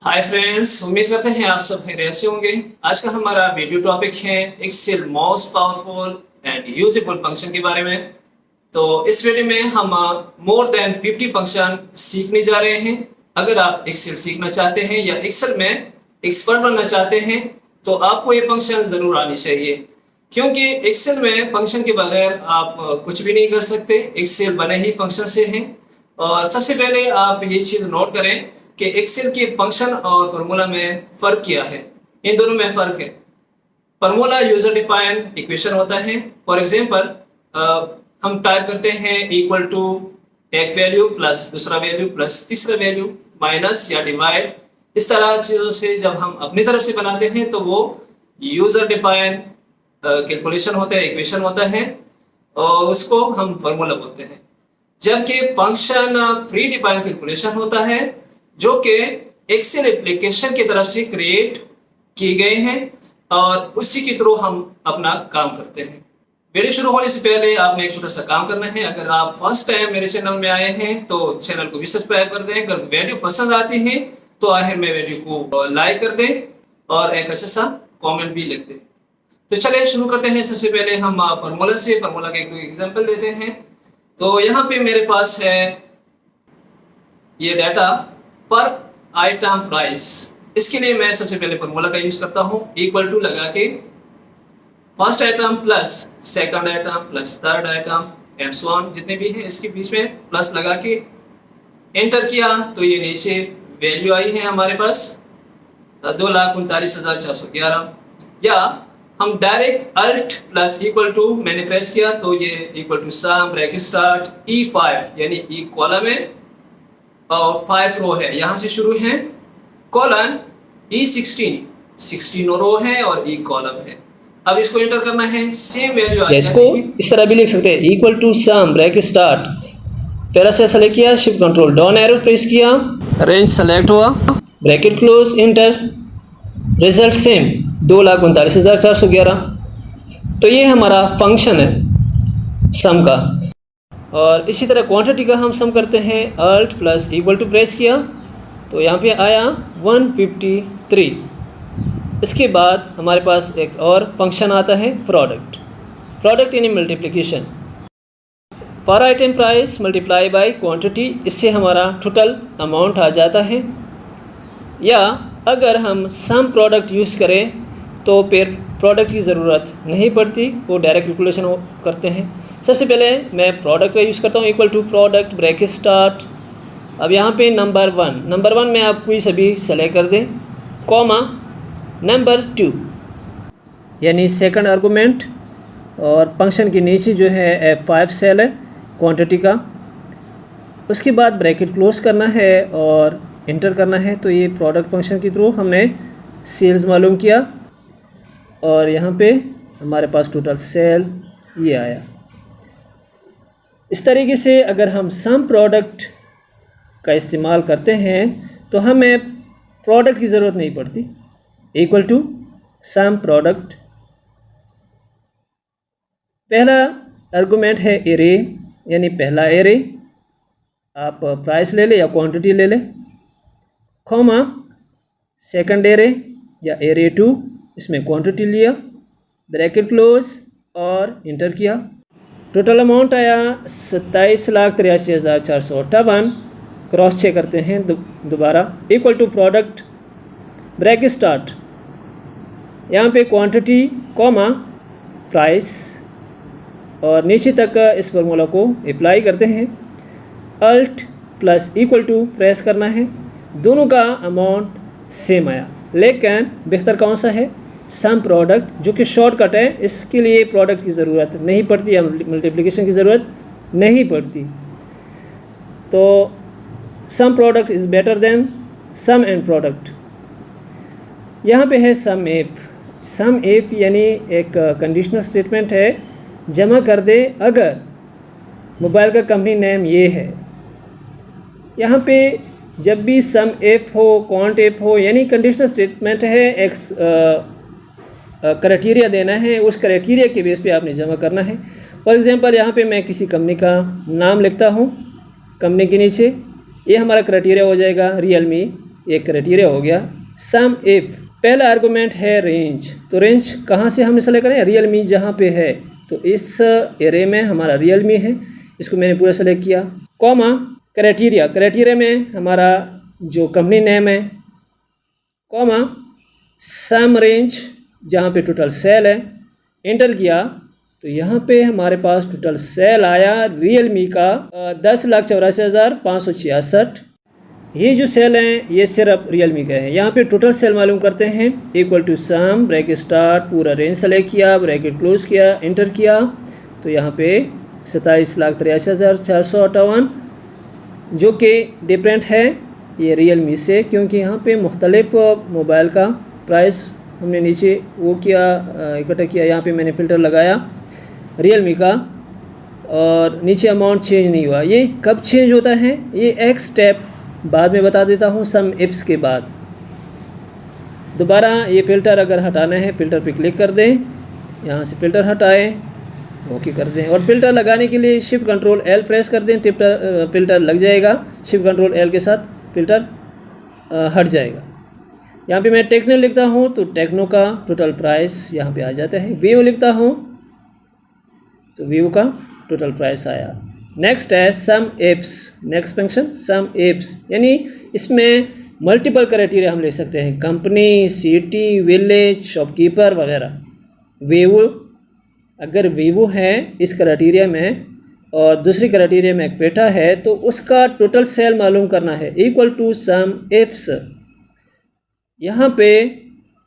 Hi friends, उम्मीद करते हैं आप सब खैरियत से होंगे। आज का हमारा वीडियो टॉपिक है Excel most powerful and usable function के बारे में। तो इस वीडियो में हम मोर देन 50 फंक्शन सीखने जा रहे हैं। अगर आप एक्सेल सीखना चाहते हैं या एक्सेल में एक्सपर्ट बनना चाहते हैं तो आपको ये फंक्शन ज़रूर आनी चाहिए, क्योंकि एक्सेल में फंक्शन के बगैर आप कुछ भी नहीं कर सकते। एक्सेल बने ही फंक्शन से हैं। और सबसे पहले आप ये चीज़ नोट करें कि एक्सेल के फंक्शन और फार्मूला में फ़र्क क्या है। इन दोनों में फ़र्क है। फार्मूला यूजर डिफाइंड इक्वेशन होता है। फॉर एग्जांपल हम टाइप करते हैं इक्वल टू एक वैल्यू प्लस दूसरा वैल्यू प्लस तीसरा वैल्यू माइनस या डिवाइड। इस तरह चीज़ों से जब हम अपनी तरफ से बनाते हैं तो वो यूजर डिफाइंड कैलकुलेशन होता है, इक्वेशन होता है, और उसको हम फार्मूला बोलते हैं। जबकि फंक्शन प्री डिफाइंड कैलकुलेशन होता है जो कि एक्सेल एप्लीकेशन की तरफ से क्रिएट किए गए हैं और उसी के थ्रू हम अपना काम करते हैं। वीडियो शुरू होने से पहले आपने एक छोटा सा काम करना है। अगर आप फर्स्ट टाइम मेरे चैनल में आए हैं तो चैनल को भी सब्सक्राइब कर दें। अगर वीडियो पसंद आती है तो आखिर में वीडियो को लाइक कर दें और एक अच्छा सा कमेंट भी लिख दें। तो चलिए शुरू करते हैं। सबसे पहले हम फार्मूला का एक एग्जांपल लेते हैं। तो यहाँ पे मेरे पास है ये डाटा पर आइटम प्राइस। इसके लिए मैं सबसे पहले फार्मूला का यूज करता हूँ इक्वल टू लगा के first item plus second item plus third item and so on, जितने भी हैं इसके बीच में प्लस लगा के एंटर किया तो ये नीचे वैल्यू आई है हमारे पास 2,39,411। या हम direct alt plus equal to मैंने प्रेस किया तो ये equal to sum bracket start E5 यानी E कॉलम है और 5 रो है, यहाँ से शुरू है कॉलन E16 रो है और E कॉलम है। अब इसको एंटर करना है, सेम वैल्यू आएगा। इसको इस तरह भी लिख सकते हैं equal to sum bracket start, पहला से सेलेक्ट किया, shift control down arrow press किया, रेंज सेलेक्ट हुआ, bracket close, enter, result same 2,39,411। तो ये हमारा फंक्शन है सम का। और इसी तरह क्वांटिटी का हम सम करते हैं, alt plus equal to press किया तो यहाँ पे आया 153। इसके बाद हमारे पास एक और फंक्शन आता है प्रोडक्ट यानी मल्टीप्लिकेशन। पर item price multiply by quantity, इससे हमारा टोटल अमाउंट आ जाता है। या अगर हम सम प्रोडक्ट यूज़ करें तो फिर प्रोडक्ट की ज़रूरत नहीं पड़ती, वो डायरेक्ट कैलकुलेशन करते हैं। सबसे पहले मैं प्रोडक्ट का यूज़ करता हूँ equal to product bracket start. अब यहाँ पे नंबर वन में आप कोई सभी सेलेक्ट कर दें, कॉमा नंबर 2 यानी सेकंड आर्गूमेंट, और फंक्शन के नीचे जो है F5 सेल है क्वांटिटी का। उसके बाद ब्रैकेट क्लोज करना है और इंटर करना है। तो ये प्रोडक्ट फंक्शन के थ्रू हमने सेल्स मालूम किया और यहाँ पे हमारे पास टोटल सेल ये आया। इस तरीके से अगर हम सम प्रोडक्ट का इस्तेमाल करते हैं तो हमें प्रोडक्ट की ज़रूरत नहीं पड़ती। इक्वल टू सम प्रोडक्ट, पहला आर्गुमेंट है एरे यानी पहला एरे, आप प्राइस ले लें या क्वांटिटी ले लें, कॉमा सेकंड एरे या एरे 2, इसमें क्वांटिटी लिया, ब्रैकेट क्लोज और इंटर किया। टोटल अमाउंट आया 27,83,458। क्रॉस चेक करते हैं दोबारा, equal to product bracket start, यहाँ पे क्वांटिटी कॉमा प्राइस और नीचे तक इस फार्मूला को अप्लाई करते हैं। Alt plus equal to press करना है, दोनों का अमाउंट सेम आया, लेकिन बेहतर कौन सा है, सम प्रोडक्ट, जो कि शॉर्टकट है। इसके लिए प्रोडक्ट की ज़रूरत नहीं पड़ती या मल्टीप्लिकेशन की ज़रूरत नहीं पड़ती। तो sum product is better than sum and product. यहाँ पे है सम एफ यानी एक कंडीशनल स्टेटमेंट है, जमा कर दे अगर मोबाइल का कंपनी नेम ये है। यहाँ पे जब भी सम एफ हो, क्वांट एफ हो, यानी कंडीशनल स्टेटमेंट है, एक क्राइटेरिया देना है, उस क्राइटेरिया के बेस पे आपने जमा करना है। फॉर एग्जांपल यहाँ पे मैं किसी कंपनी का नाम लिखता हूँ, कंपनी के नीचे ये हमारा क्राइटेरिया हो जाएगा रियलमी, एक क्राइटेरिया हो गया। सम इफ पहला आर्गूमेंट है रेंज, तो रेंज कहाँ से हम सेलेक्ट करें, रियल मी जहाँ पे है, तो इस एरे में हमारा रियल मी है, इसको मैंने पूरा सेलेक्ट किया। कॉमा क्राइटेरिया, क्राइटेरिया में हमारा जो कंपनी नेम है, कॉमा सम रेंज जहाँ पे टोटल सेल है, एंटर किया तो यहाँ पे हमारे पास टोटल सेल आया रियल मी का 10,84,566। ये जो सेल हैं ये सिर्फ रियल मी का है। यहाँ पे टोटल सेल मालूम करते हैं, equal to sum bracket start, पूरा रेंज सेलेक्ट किया, ब्रैकेट क्लोज किया, एंटर किया तो यहाँ पे 27,83,458 जो कि डिफरेंट है ये रियल मी से, क्योंकि यहाँ पे मुख्तलिफ मोबाइल का प्राइस हमने नीचे वो किया, इकट्ठा किया। यहाँ पे मैंने फ़िल्टर लगाया रियल मी का और नीचे अमाउंट चेंज नहीं हुआ। ये कब चेंज होता है, ये एक स्टेप बाद में बता देता हूँ सम इफ्स के बाद। दोबारा ये फ़िल्टर अगर हटाना है, फ़िल्टर पे क्लिक कर दें, यहाँ से फ़िल्टर हटाएं, ओके कर दें और फ़िल्टर लगाने के लिए शिफ्ट कंट्रोल एल प्रेस कर दें, फ़िल्टर लग जाएगा। शिफ्ट कंट्रोल एल के साथ फ़िल्टर हट जाएगा। यहाँ पे मैं टेक्नो लिखता हूँ तो टेक्नो का टोटल प्राइस यहाँ पे आ जाता है। वीवो लिखता हूँ तो वीवो का टोटल प्राइस आया। नेक्स्ट है सम इफ्स, नेक्स्ट फंक्शन सम इफ्स, यानी इसमें मल्टीपल क्राइटेरिया हम ले सकते हैं, कंपनी, सिटी, विलेज, शॉपकीपर वगैरह। वीवो, अगर वीवो है इस क्राइटेरिया में और दूसरी क्राइटेरिया में क्वेटा है तो उसका टोटल सेल मालूम करना है, इक्वल टू सम इफ्स। यहाँ पे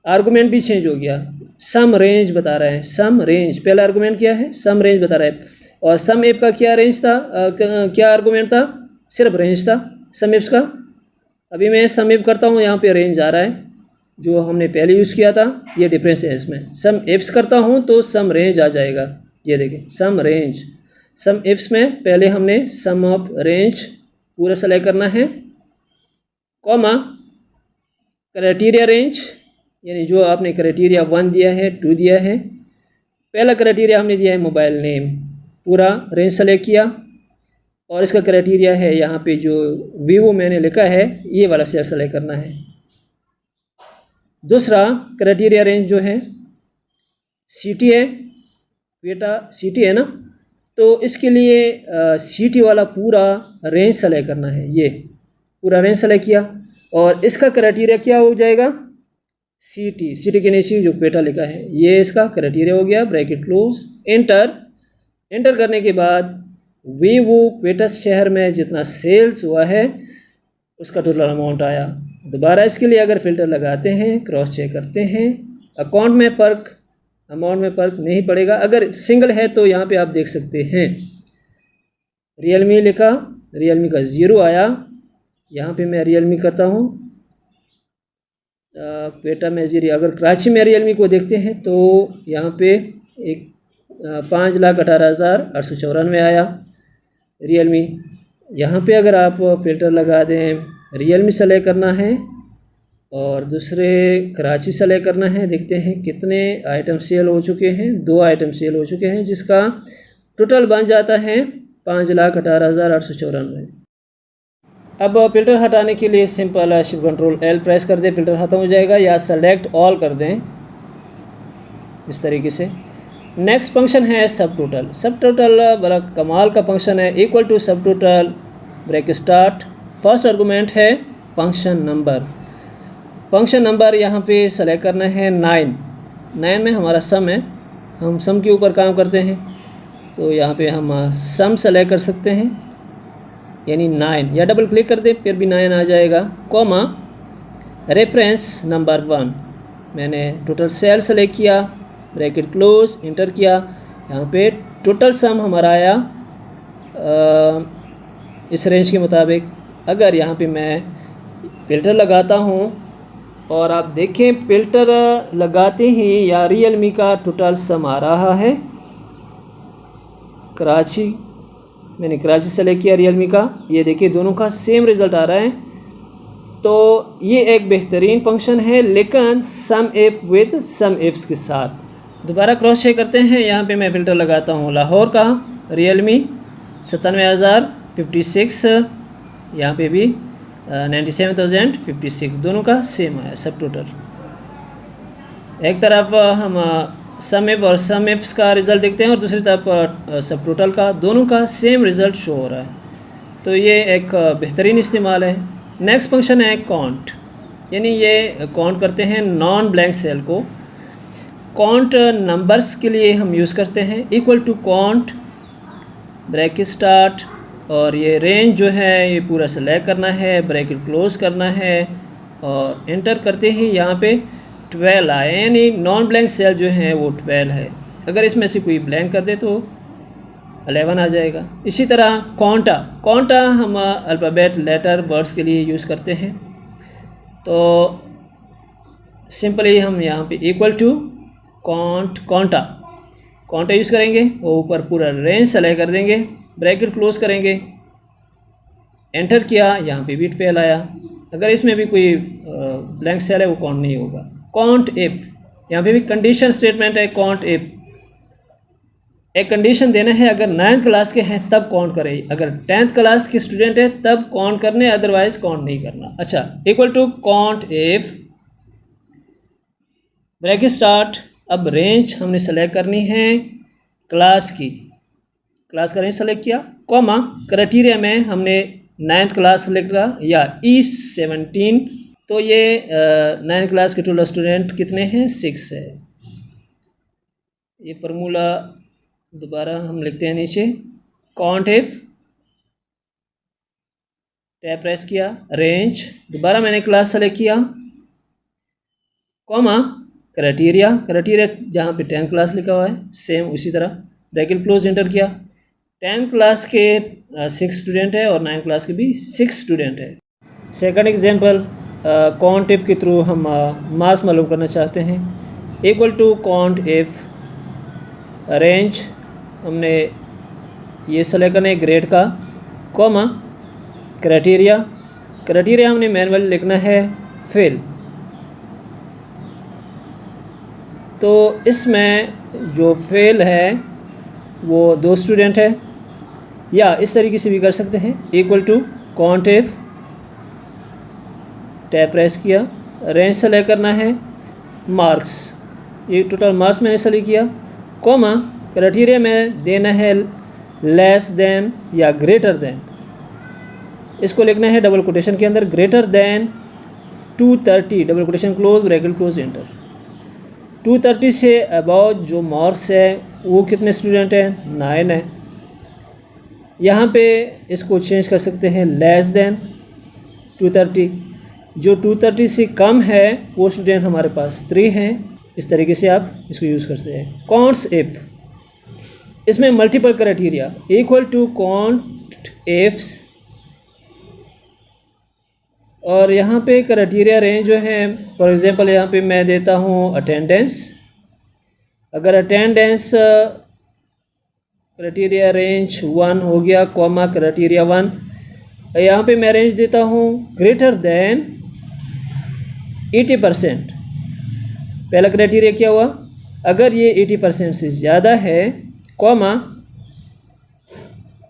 आर्गूमेंट भी चेंज हो गया, सम रेंज बता रहा है, सम रेंज पहला आर्गूमेंट क्या है, सम रेंज बता रहा है। और सम इफ का क्या रेंज था, क्या आर्गूमेंट था, सिर्फ रेंज था सम इफ्स का। अभी मैं सम इफ करता हूँ, यहाँ पे रेंज आ रहा है जो हमने पहले यूज़ किया था, ये डिफरेंस है इसमें। सम इफ्स करता हूँ तो सम रेंज आ जाएगा, ये देखें सम रेंज। सम इफ्स में पहले हमने सम ऑफ रेंज पूरा सेलेक्ट करना है, कॉमा क्राइटेरिया रेंज, यानी जो आपने क्राइटेरिया 1 दिया है, 2 दिया है। पहला क्राइटेरिया हमने दिया है मोबाइल नेम, पूरा रेंज सेलेक्ट किया और इसका क्राइटेरिया है यहाँ पे जो वीवो मैंने लिखा है ये वाला सेल सेलेक्ट करना है। दूसरा क्राइटेरिया रेंज जो है सिटी है, बेटा सिटी है ना, तो इसके लिए सिटी वाला पूरा रेंज सेलेक्ट करना है, ये पूरा रेंज सेलेक्ट किया और इसका क्राइटेरिया क्या हो जाएगा, सिटी, सिटी के नीचे जो क्वेटा लिखा है ये इसका क्राइटेरिया हो गया, ब्रैकेट क्लोज, एंटर। एंटर करने के बाद वीवो क्वेटा शहर में जितना सेल्स हुआ है उसका टोटल अमाउंट आया। दोबारा इसके लिए अगर फ़िल्टर लगाते हैं, क्रॉस चेक करते हैं, अकाउंट में फ़र्क, अमाउंट में फ़र्क नहीं पड़ेगा। अगर सिंगल है तो यहाँ पे आप देख सकते हैं रियलमी लिखा, रियलमी का 0 आया। यहाँ पे मैं रियलमी करता हूँ, क्वेटा में 0। अगर कराची में रियलमी को देखते हैं तो यहाँ पे एक 5,18,894 आया रियलमी। यहाँ पे अगर आप फ़िल्टर लगा दें, रियलमी सेलेक्ट करना है और दूसरे कराची सेलेक्ट करना है, देखते हैं कितने आइटम सेल हो चुके हैं। 2 आइटम सेल हो चुके हैं जिसका टोटल बन जाता है 5,18,894। अब फ़िल्टर हटाने के लिए simple shift control L press कर दें, फ़िल्टर ख़त्म हो जाएगा, या सेलेक्ट ऑल कर दें इस तरीके से। नेक्स्ट फंक्शन है सब टोटल। सब टोटल बड़ा कमाल का फंक्शन है, इक्वल टू सब total bracket start, first argument है फंक्शन नंबर। फंक्शन नंबर यहाँ पे सेलेक्ट करना है 9 में हमारा सम है, हम सम के ऊपर काम करते हैं तो यहाँ पे हम सम सेलेक्ट कर सकते हैं, यानी 9, या डबल क्लिक कर दें फिर भी 9 आ जाएगा, कॉमा रेफरेंस नंबर 1। मैंने टोटल सेल सेलेक्ट किया, ब्रैकेट क्लोज, इंटर किया। यहाँ पे टोटल सम हमारा आया इस रेंज के मुताबिक। अगर यहाँ पे मैं फ़िल्टर लगाता हूँ और आप देखें फ़िल्टर लगाते ही या रियलमी का टोटल सम आ रहा है, कराची, मैंने कराची सेलेक्ट किया रियलमी का, ये देखिए दोनों का सेम रिज़ल्ट आ रहा है। तो ये एक बेहतरीन फंक्शन है, लेकिन सम इफ विद सम इफ्स के साथ। दोबारा क्रॉस चेक करते हैं, यहाँ पे मैं फ़िल्टर लगाता हूँ लाहौर का, रियलमी 97,056, यहाँ पे भी 97,056 दोनों का सेम आया सब टोटल। एक तरफ हम सम एफ और सम एफ्स का रिज़ल्ट देखते हैं और दूसरी तरफ सब टोटल का, दोनों का सेम रिज़ल्ट शो हो रहा है। तो ये एक बेहतरीन इस्तेमाल है। नेक्स्ट फंक्शन है काउंट, यानी ये काउंट करते हैं नॉन ब्लैंक सेल को। काउंट नंबर्स के लिए हम यूज़ करते हैं equal to count bracket start, और ये रेंज जो है ये पूरा सेलेक्ट करना है, ब्रैकेट क्लोज करना है और एंटर करते ही यहाँ पे 12 आए, यानी नॉन ब्लैंक सेल जो है वो 12 है। अगर इसमें से कोई ब्लैंक कर दे तो 11 आ जाएगा। इसी तरह काउंटा हम अल्फ़ाबेट लेटर वर्ड्स के लिए यूज़ करते हैं। तो सिंपली हम यहाँ पे इक्वल टू काउंटा यूज़ करेंगे, वो ऊपर पूरा रेंज सेलेक्ट कर देंगे, ब्रैकेट क्लोज करेंगे, एंटर किया, यहाँ पे भी 12 आया। अगर इसमें भी कोई ब्लैंक सेल है वो काउंट नहीं होगा। काउंट इफ, यहाँ पे भी कंडीशन स्टेटमेंट है। काउंट इफ एक कंडीशन देना है, अगर 9th क्लास के हैं तब काउंट करें, अगर 10th क्लास के स्टूडेंट है तब काउंट करने, अदरवाइज काउंट नहीं करना। अच्छा, equal to count if bracket start. अब रेंज हमने सेलेक्ट करनी है क्लास की, क्लास का रेंज सेलेक्ट किया, कॉमा क्राइटेरिया में हमने 9th क्लास सेलेक्ट किया या E17। तो ये 9th क्लास के टोटल स्टूडेंट कितने हैं, 6 है। ये फार्मूला दोबारा हम लिखते हैं नीचे, काउंट इफ, टैब प्रेस किया, रेंज, दोबारा मैंने क्लास सेलेक्ट किया, कॉमा क्राइटेरिया जहाँ पे 10th क्लास लिखा हुआ है सेम उसी तरह, ब्रैकेट क्लोज, एंटर किया। 10th क्लास के 6 स्टूडेंट है और 9th क्लास के भी 6 स्टूडेंट है। सेकंड एग्जांपल, काउंट इफ के थ्रू हम मार्क्स मालूम करना चाहते हैं। Equal to count if range, हमने ये सेलेक्ट करना है ग्रेड का, कॉमा क्राइटेरिया हमने मैनुअली लिखना है फेल। तो इसमें जो फेल है वो 2 स्टूडेंट है, या इस तरीके से भी कर सकते हैं, equal to count if, tab press किया, रेंज सेलेक्ट करना है मार्क्स, ये टोटल मार्क्स मैंने सेलेक्ट किया, कॉमा क्राइटेरिया में देना है लेस देन या ग्रेटर देन, इसको लिखना है डबल कोटेशन के अंदर, greater than 230, double quotation close, bracket close, enter. 230 से अबाउट जो मार्क्स है वो कितने स्टूडेंट हैं, 9 है। यहाँ पे इसको चेंज कर सकते हैं लेस देन 230, जो 230 से कम है वो स्टूडेंट हमारे पास 3 हैं। इस तरीके से आप इसको यूज़ करते हैं। काउंट्स इफ, इसमें multiple criteria, equal to count ifs, और यहाँ पे क्राइटेरिया रेंज जो है, फॉर एग्जांपल यहाँ पे मैं देता हूँ अटेंडेंस। अगर अटेंडेंस क्राइटेरिया रेंज 1 हो गया, कॉमा क्राइटेरिया 1, यहाँ पे मैं रेंज देता हूँ ग्रेटर देन 80%। पहला क्राइटेरिया क्या हुआ, अगर ये 80% से ज़्यादा है, कॉमा,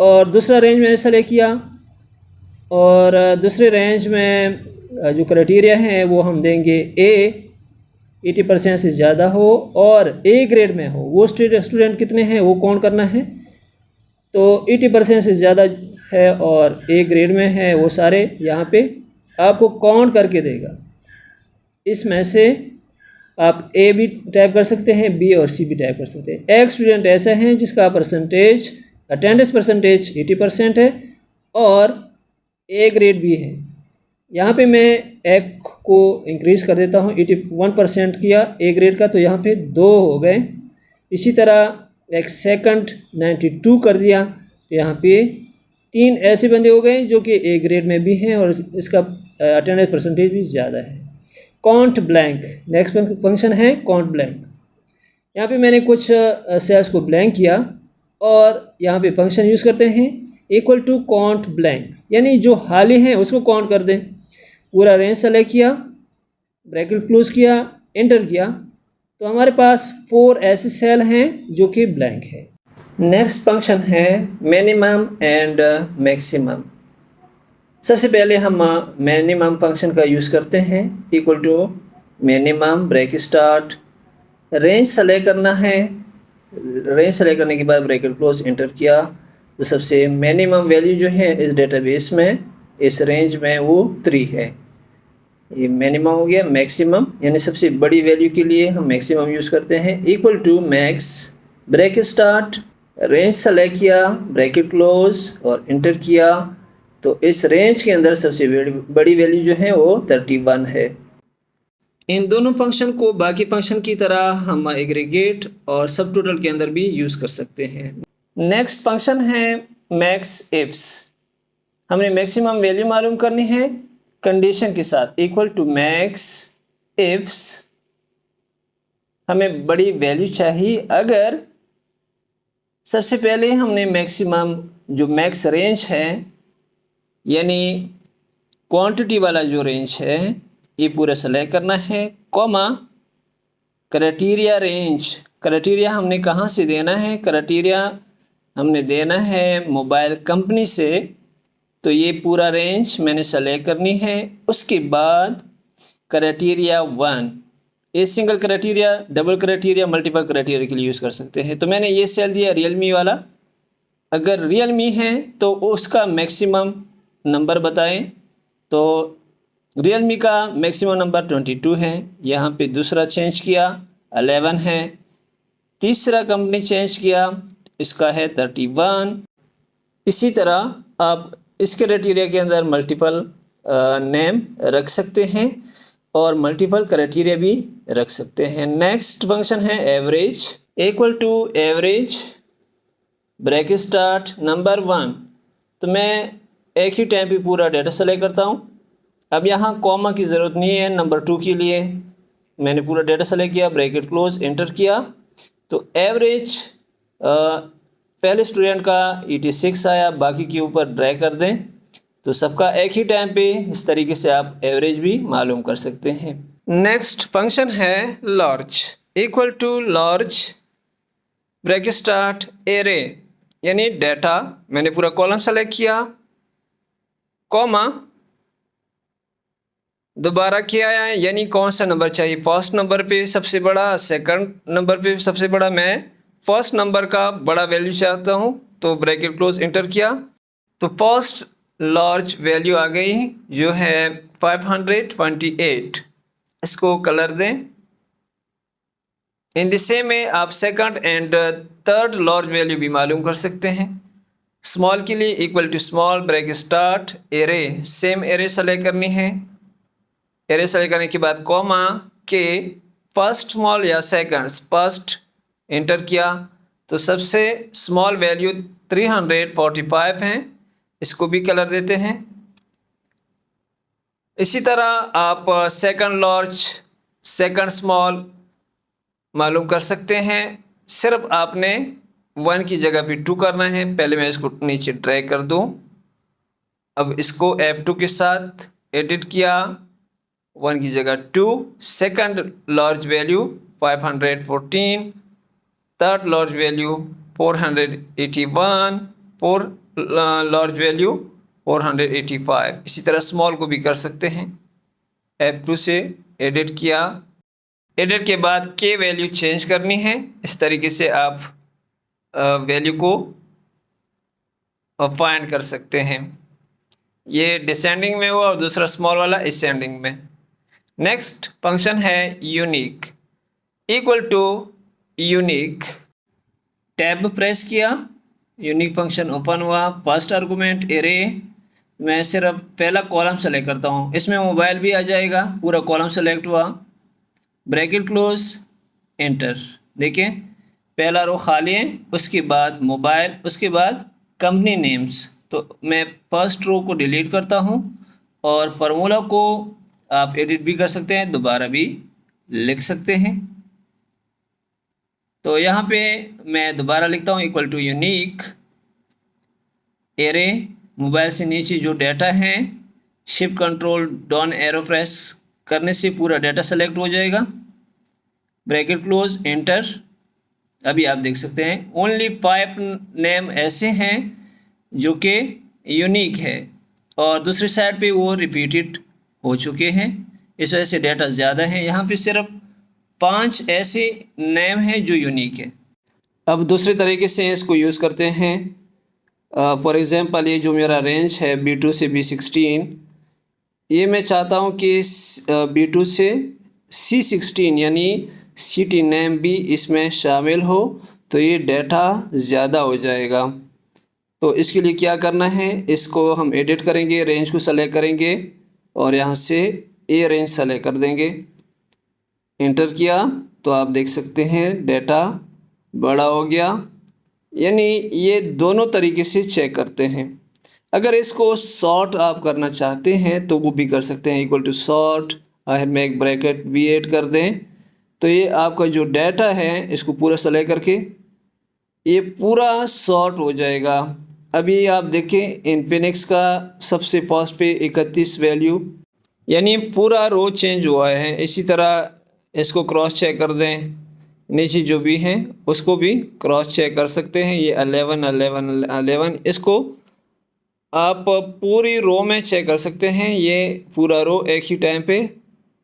और दूसरा रेंज मैंने सेलेक्ट किया, और दूसरे रेंज में जो क्राइटेरिया है वो हम देंगे ए, 80% से ज़्यादा हो और ए ग्रेड में हो। वो स्टूडेंट कितने हैं वो काउंट करना है। तो 80% से ज़्यादा है और ए ग्रेड में है, वो सारे यहाँ पे आपको काउंट करके देगा। इसमें से आप ए भी टाइप कर सकते हैं, बी और सी भी टाइप कर सकते हैं। एक स्टूडेंट ऐसा है जिसका परसेंटेज, अटेंडेंस परसेंटेज 80% है और ए ग्रेड भी है। यहाँ पे मैं एक को इंक्रीज़ कर देता हूँ, 81% किया ए ग्रेड का, तो यहाँ पे 2 हो गए। इसी तरह एक सेकंड 92 कर दिया, तो यहाँ पे 3 ऐसे बंदे हो गए जो कि ए ग्रेड में भी हैं और इसका अटेंडेंस परसेंटेज भी ज़्यादा है। काउंट ब्लैंक, नेक्स्ट फंक्शन है काउंट ब्लैंक। यहाँ पे मैंने कुछ सेल्स को ब्लैंक किया और यहाँ पे फंक्शन यूज़ करते हैं इक्वल टू काउंट ब्लैंक, यानी जो खाली हैं उसको काउंट कर दें। पूरा रेंज सेलेक्ट किया, ब्रैकेट क्लोज किया, एंटर किया, तो हमारे पास 4 ऐसे सेल हैं जो कि ब्लैंक है। नेक्स्ट फंक्शन है मिनिमम एंड मैक्सिमम। सबसे पहले हम मिनिमम फंक्शन का यूज़ करते हैं, equal to minimum bracket start, range select करना है, रेंज सेलेक्ट करने के बाद ब्रैकेट क्लोज एंटर किया तो सबसे मिनिमम वैल्यू जो है इस डेटाबेस में, इस रेंज में वो 3 है। ये मिनिमम हो गया। मैक्सिमम यानी सबसे बड़ी वैल्यू के लिए हम मैक्सिमम यूज़ करते हैं, equal to max bracket start, range select किया, ब्रैकेट क्लोज और इंटर किया तो इस रेंज के अंदर सबसे बड़ी वैल्यू जो है वो 31 है। इन दोनों फंक्शन को बाकी फंक्शन की तरह हम एग्रीगेट और सब टोटल के अंदर भी यूज़ कर सकते हैं। नेक्स्ट फंक्शन है मैक्स इफ्स। हमने मैक्सिमम वैल्यू मालूम करनी है कंडीशन के साथ, इक्वल टू मैक्स इफ्स, हमें बड़ी वैल्यू चाहिए अगर सबसे पहले हमने मैक्सिमम जो मैक्स रेंज है यानी क्वांटिटी वाला जो रेंज है ये पूरा सेलेक्ट करना है, कॉमा क्राइटेरिया रेंज। क्राइटेरिया हमने कहाँ से देना है? क्राइटेरिया हमने देना है मोबाइल कंपनी से, तो ये पूरा रेंज मैंने सेलेक्ट करनी है। उसके बाद क्राइटेरिया 1, ये single criteria, double criteria, multiple criteria के लिए यूज़ कर सकते हैं। तो मैंने ये सेल दिया रियलमी वाला, अगर रियलमी है तो उसका मैक्सिमम नंबर बताएं, तो रियलमी का मैक्सिमम नंबर 22 है। यहाँ पे दूसरा चेंज किया 11 है, तीसरा कंपनी चेंज किया इसका है 31। इसी तरह आप इस क्राइटेरिया के अंदर मल्टीपल नेम रख सकते हैं और मल्टीपल क्राइटेरिया भी रख सकते हैं। नेक्स्ट फंक्शन है average, equal to average bracket start number 1। तो मैं एक ही टाइम पे पूरा डेटा सेलेक्ट करता हूँ। अब यहाँ कॉमा की ज़रूरत नहीं है नंबर 2 के लिए, मैंने पूरा डेटा सेलेक्ट किया, ब्रैकेट क्लोज एंटर किया तो एवरेज पहले स्टूडेंट का 86 आया, बाकी के ऊपर ड्रैग कर दें तो सबका एक ही टाइम पे, इस तरीके से आप एवरेज भी मालूम कर सकते हैं। नेक्स्ट फंक्शन है large, equal to large bracket start array, यानी डेटा मैंने पूरा कॉलम सेलेक्ट किया, कॉमा दोबारा किया है, यानी कौन सा नंबर चाहिए, फर्स्ट नंबर पे सबसे बड़ा, सेकंड नंबर पे सबसे बड़ा, मैं फर्स्ट नंबर का बड़ा वैल्यू चाहता हूँ तो ब्रैकेट क्लोज एंटर किया तो फर्स्ट लार्ज वैल्यू आ गई जो है 528। इसको कलर दें। इन द सेम में आप second and third large value भी मालूम कर सकते हैं। स्मॉल के लिए equal to small bracket start array, same array select करनी है। एरे सेलेक्ट करने के बाद कॉमा के फर्स्ट स्मॉल या सेकंड फर्स्ट एंटर किया तो सबसे स्मॉल वैल्यू 345 है, इसको भी कलर देते हैं। इसी तरह आप सेकंड लार्ज सेकंड स्मॉल मालूम कर सकते हैं। सिर्फ आपने 1 की जगह पे 2 करना है। पहले मैं इसको नीचे ड्रैग कर दूं, अब इसको F2 के साथ एडिट किया, 1 की जगह 2, second large value 514, third large value 481, fourth large value 485। इसी तरह स्मॉल को भी कर सकते हैं। F2 से एडिट किया, एडिट के बाद के वैल्यू चेंज करनी है। इस तरीके से आप वैल्यू को फाइंड कर सकते हैं। ये डिसेंडिंग में हुआ और दूसरा स्मॉल वाला असेंडिंग में। नेक्स्ट फंक्शन है unique, equal to unique, tab press किया, यूनिक फंक्शन ओपन हुआ। फर्स्ट आर्गुमेंट एरे, मैं सिर्फ पहला कॉलम सेलेक्ट करता हूँ, इसमें मोबाइल भी आ जाएगा, पूरा कॉलम सेलेक्ट हुआ, ब्रैकेट क्लोज एंटर। देखें पहला रो खाली है, उसके बाद मोबाइल, उसके बाद कंपनी नेम्स। तो मैं फर्स्ट रो को डिलीट करता हूँ और फार्मूला को आप एडिट भी कर सकते हैं, दोबारा भी लिख सकते हैं। तो यहाँ पे मैं दोबारा लिखता हूँ equal to unique array, mobile से नीचे जो डाटा है shift control down arrow press करने से पूरा डाटा सेलेक्ट हो जाएगा, ब्रैकेट क्लोज एंटर। अभी आप देख सकते हैं ओनली 5 नेम ऐसे हैं जो कि यूनिक है और दूसरी साइड पे वो रिपीटेड हो चुके हैं, इस वजह से डाटा ज़्यादा है। यहाँ पे सिर्फ 5 ऐसे नेम हैं जो यूनिक है। अब दूसरे तरीके से इसको यूज़ करते हैं। फॉर एग्ज़ाम्पल ये जो मेरा रेंज है B2 से B16, ये मैं चाहता हूँ कि B2 से C16 यानी सिटी नेम भी इसमें शामिल हो, तो ये डाटा ज़्यादा हो जाएगा। तो इसके लिए क्या करना है, इसको हम एडिट करेंगे, रेंज को सेलेक्ट करेंगे और यहाँ से ए रेंज सेलेक्ट कर देंगे। इंटर किया तो आप देख सकते हैं डाटा बड़ा हो गया। यानी ये दोनों तरीके से चेक करते हैं। अगर इसको सॉर्ट आप करना चाहते हैं तो वो भी कर सकते हैं, equal to sort make bracket भी ऐड कर दें, तो ये आपका जो डाटा है इसको पूरा सेलेक्ट करके ये पूरा सॉर्ट हो जाएगा। अभी आप देखें इनफिनिक्स का सबसे फर्स्ट पे 31 वैल्यू, यानी पूरा रो चेंज हुआ है। इसी तरह इसको क्रॉस चेक कर दें, नीचे जो भी हैं उसको भी क्रॉस चेक कर सकते हैं। ये 11 11 11, इसको आप पूरी रो में चेक कर सकते हैं। ये पूरा रो एक ही टाइम पे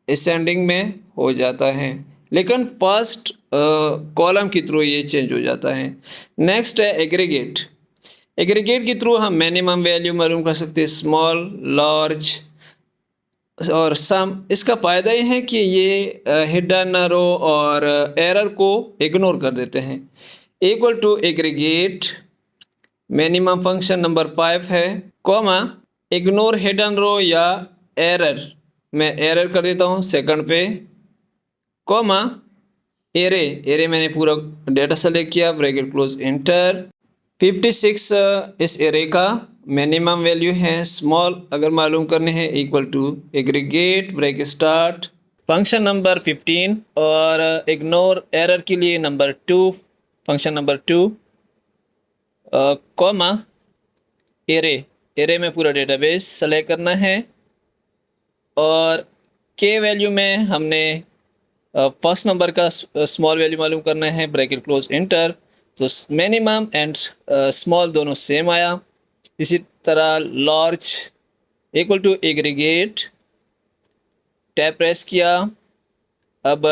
असेंडिंग में हो जाता है, लेकिन फर्स्ट कॉलम के थ्रू ये चेंज हो जाता है। नेक्स्ट है एग्रीगेट। एग्रीगेट के थ्रू हम मिनिमम वैल्यू मालूम कर सकते हैं, स्मॉल, लार्ज और सम। इसका फ़ायदा ये है कि ये हिडन रो और एरर को इग्नोर कर देते हैं। Equal to aggregate minimum function number 5 है, कॉमा इग्नोर हिडन रो या एरर, मैं एरर कर देता हूँ सेकंड पे, कॉमा एरे, एरे मैंने पूरा डेटा सेलेक्ट किया, ब्रैकेट क्लोज, इंटर। 56 इस एरे का मिनिमम वैल्यू है, स्मॉल अगर मालूम करने हैं, equal to aggregate bracket start function number 15 और इग्नोर एरर के लिए number 2, function number 2, comma array, array में पूरा डेटाबेस सेलेक्ट करना है और के वैल्यू में हमने फर्स्ट नंबर का स्मॉल वैल्यू मालूम करना है, ब्रैकेट क्लोज, इंटर। तो मिनिमम एंड स्मॉल दोनों सेम आया। इसी तरह large equal to aggregate, tab press किया। अब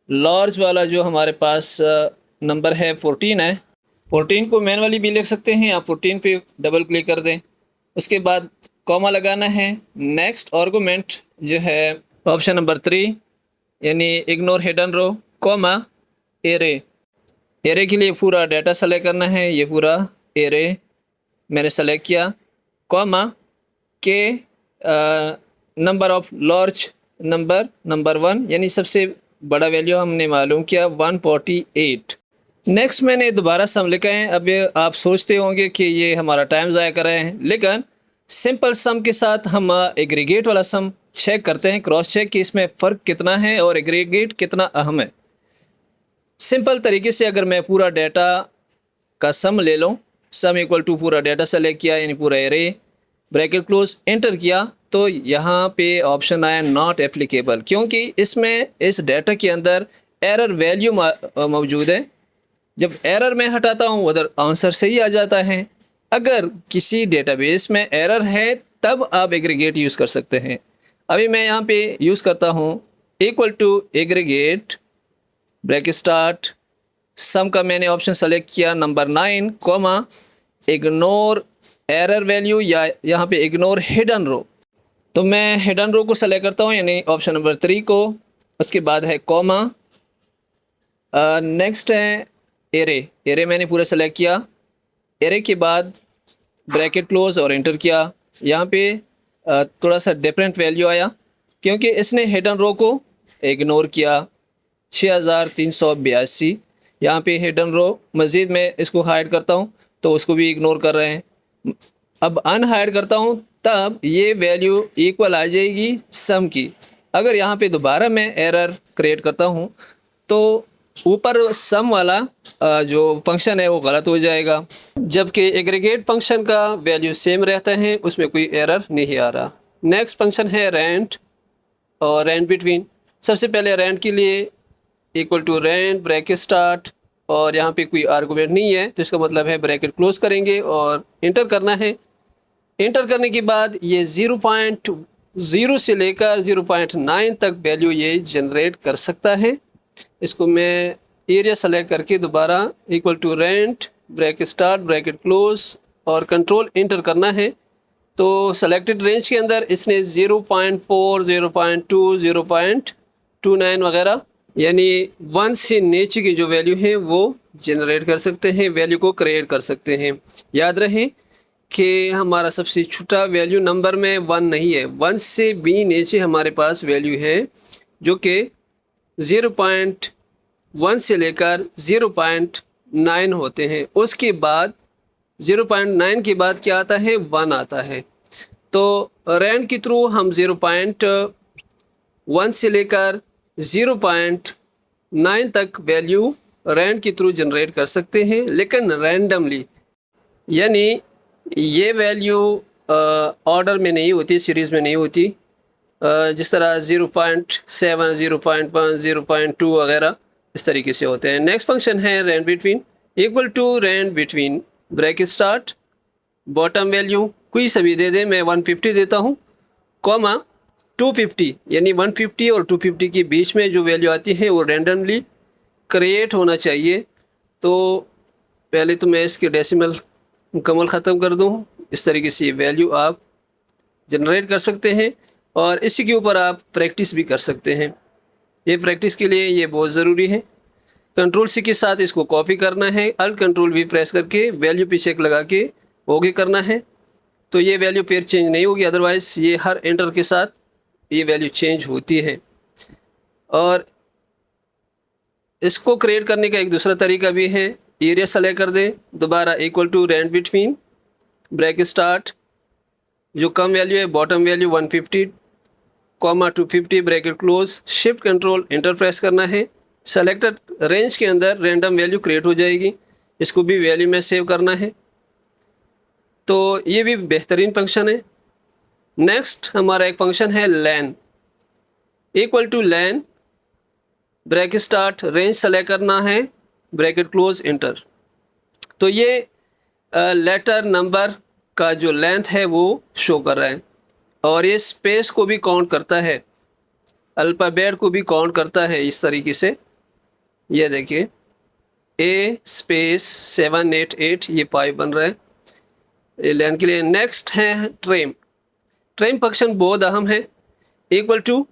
लार्ज वाला जो हमारे पास नंबर है 14 है, 14 को मैनुअली भी लिख सकते हैं, आप 14 पे डबल क्लिक कर दें। उसके बाद कॉमा लगाना है। नेक्स्ट आर्गुमेंट जो है ऑप्शन नंबर 3 यानी इग्नोर हिडन रो, कॉमा एरे, एरे के लिए पूरा डाटा सेलेक्ट करना है, ये पूरा एरे मैंने सेलेक्ट किया, कॉमा के नंबर ऑफ लार्ज नंबर 1 यानी सबसे बड़ा वैल्यू हमने मालूम किया 148। नेक्स्ट मैंने दोबारा सम लिखा है। अब आप सोचते होंगे कि ये हमारा टाइम ज़ाया कर रहे हैं, लेकिन सिंपल सम के साथ हम एग्रीगेट वाला सम चेक करते हैं, क्रॉस चेक कि इसमें फ़र्क कितना है और एग्रीगेट कितना अहम है। सिंपल तरीके से अगर मैं पूरा डाटा का सम ले लूँ, सम इक्वल टू पूरा डाटा सेलेक्ट किया यानी पूरा एरे, ब्रैकेट क्लोज, एंटर किया, तो यहाँ पे ऑप्शन आया नॉट एप्लीकेबल, क्योंकि इसमें इस डाटा के अंदर एरर वैल्यू मौजूद है। जब एरर में हटाता हूँ उधर आंसर सही आ जाता है। अगर किसी डेटाबेस में एरर है तब आप एग्रीगेट यूज़ कर सकते हैं। अभी मैं यहाँ पे यूज़ करता हूँ equal to aggregate bracket start, sum का मैंने ऑप्शन सेलेक्ट किया number 9, comma ignore error value या यहाँ पे इग्नोर हिडन रो, तो मैं हिडन रो को सेलेक्ट करता हूँ यानी ऑप्शन नंबर 3 को। उसके बाद है कॉमा, नेक्स्ट है एरे, एरे मैंने पूरा सेलेक्ट किया, एरे के बाद ब्रैकेट क्लोज और एंटर किया। यहाँ पे थोड़ा सा डिफरेंट वैल्यू आया क्योंकि इसने हिडन रो को इग्नोर किया, 6382। यहाँ पे हिडन रो मज़ीद मैं इसको हाइड करता हूँ तो उसको भी इग्नोर कर रहे हैं। अब अनहाइड करता हूँ तब ये वैल्यू इक्वल आ जाएगी सम की। अगर यहाँ पे दोबारा मैं एरर क्रिएट करता हूँ तो ऊपर सम वाला जो फंक्शन है वो गलत हो जाएगा, जबकि एग्रीगेट फंक्शन का वैल्यू सेम रहता है, उसमें कोई एरर नहीं आ रहा। नेक्स्ट फंक्शन है रेंट और रेंट बिटवीन। सबसे पहले रेंट के लिए equal to rand bracket start और यहाँ पे कोई आर्गुमेंट नहीं है तो इसका मतलब है ब्रैकेट क्लोज करेंगे और इंटर करना है। इंटर करने के बाद ये 0.0 से लेकर 0.9 तक वैल्यू ये जनरेट कर सकता है। इसको मैं एरिया सेलेक्ट करके दोबारा equal to rand bracket start bracket close और कंट्रोल इंटर करना है। तो सेलेक्टेड रेंज के अंदर इसने 0.4, 0.2, 0.29 वगैरह यानी 1 से नीचे की जो वैल्यू है वो जनरेट कर सकते हैं, वैल्यू को क्रिएट कर सकते हैं। याद रहे कि हमारा सबसे छोटा वैल्यू नंबर में 1 नहीं है, 1 से भी नीचे हमारे पास वैल्यू है जो कि 0.1 से लेकर 0.9 होते हैं। उसके बाद 0.9 के बाद क्या आता है, 1 आता है। तो रैंड के थ्रू हम 0.1 से लेकर 0.9 तक वैल्यू रैंड के थ्रू जनरेट कर सकते हैं, लेकिन रैंडमली, यानी ये वैल्यू ऑर्डर में नहीं होती, सीरीज़ में नहीं होती। जिस तरह 0.7, 0.1, 0.2 वगैरह इस तरीके से होते हैं। नेक्स्ट फंक्शन है rand between, equal to rand between bracket start bottom value कोई सा भी दे दे, मैं 150 देता हूँ, कॉमा 250, यानी 150 और 250 के बीच में जो वैल्यू आती है वो रैंडमली क्रिएट होना चाहिए। तो पहले तो मैं इसके डेसिमल मुकम्मल ख़त्म कर दूँ। इस तरीके से वैल्यू आप जनरेट कर सकते हैं और इसी के ऊपर आप प्रैक्टिस भी कर सकते हैं। ये प्रैक्टिस के लिए ये बहुत ज़रूरी है। कंट्रोल सी के साथ इसको कॉपी करना है, अल्ट कंट्रोल भी प्रेस करके वैल्यू पे चेक लगा के ओके करना है, तो ये वैल्यू फिर चेंज नहीं होगी। अदरवाइज़ ये हर एंटर के साथ ये वैल्यू चेंज होती है। और इसको क्रिएट करने का एक दूसरा तरीका भी है, एरिया सेलेक्ट कर दें, दोबारा equal to rand between bracket start, जो कम वैल्यू है bottom value 150, comma 250 bracket close, shift control enter press करना है। सेलेक्टेड रेंज के अंदर रैंडम वैल्यू क्रिएट हो जाएगी, इसको भी वैल्यू में सेव करना है। तो ये भी बेहतरीन फंक्शन है। नेक्स्ट हमारा एक फंक्शन है len, equal to len bracket start range select करना है, ब्रैकेट क्लोज इंटर। तो ये लेटर नंबर का जो लेंथ है वो शो कर रहा है और ये स्पेस को भी काउंट करता है, अल्फ़ाबेट को भी काउंट करता है। इस तरीके से ये देखिए A स्पेस 788 ये पाइप बन रहा है ये लेंथ के लिए। नेक्स्ट है ट्रेम, ट्रेम फंक्शन बहुत अहम है, इक्वल टू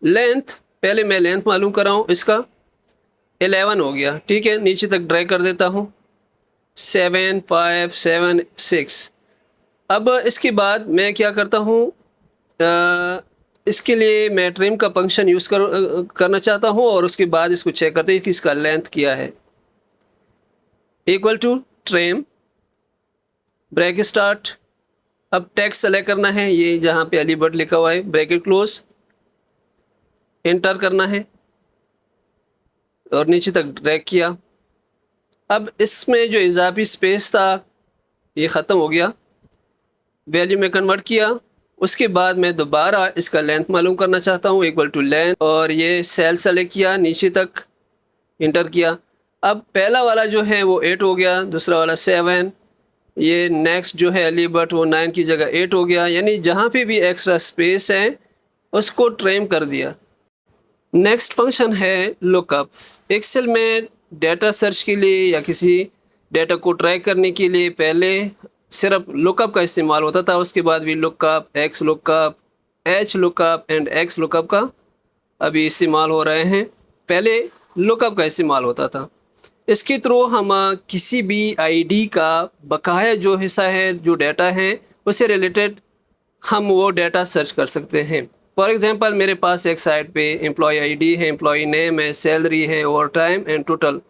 लेंथ, पहले मैं लेंथ मालूम कर रहा हूँ, इसका 11 हो गया, ठीक है, नीचे तक ड्रैग कर देता हूँ 7, 5, 7, 6। अब इसके बाद मैं क्या करता हूँ, इसके लिए मैं ट्रिम का फंक्शन यूज़ करना चाहता हूँ और उसके बाद इसको चेक करते हैं कि इसका लेंथ क्या है। Equal to trim bracket start, अब टेक्स्ट सेलेक्ट करना है, ये जहाँ पे अलीबर्ट लिखा हुआ है, ब्रैकेट क्लोज एंटर करना है और नीचे तक ड्रैग किया। अब इसमें जो इजाफी स्पेस था ये ख़त्म हो गया, वैल्यू में कन्वर्ट किया। उसके बाद मैं दोबारा इसका लेंथ मालूम करना चाहता हूँ, इक्वल टू लेंथ, और ये सेल सेलेक्ट किया, नीचे तक इंटर किया। अब पहला वाला जो है वो 8 हो गया, दूसरा वाला 7, ये नेक्स्ट जो है अलीबर्ट वो 9 की जगह 8 हो गया, यानी जहाँ पे भी एक्स्ट्रा स्पेस है उसको ट्रिम कर दिया। नेक्स्ट फंक्शन है लुकअप। एक्सेल में डेटा सर्च के लिए या किसी डेटा को ट्रैक करने के लिए पहले सिर्फ लुकअप का इस्तेमाल होता था, उसके बाद भी lookup, X lookup, H lookup and x lookup का अभी इस्तेमाल हो रहे हैं। पहले लुकअप का इस्तेमाल होता था, इसके थ्रू हम किसी भी आईडी का बकाया जो हिस्सा है, जो डाटा है, उससे रिलेटेड हम वो डाटा सर्च कर सकते हैं। फॉर एग्जांपल मेरे पास एक साइट पे एम्प्लॉय आईडी है, एम्प्लॉय नेम है, सैलरी है, ओवर टाइम एंड टोटल।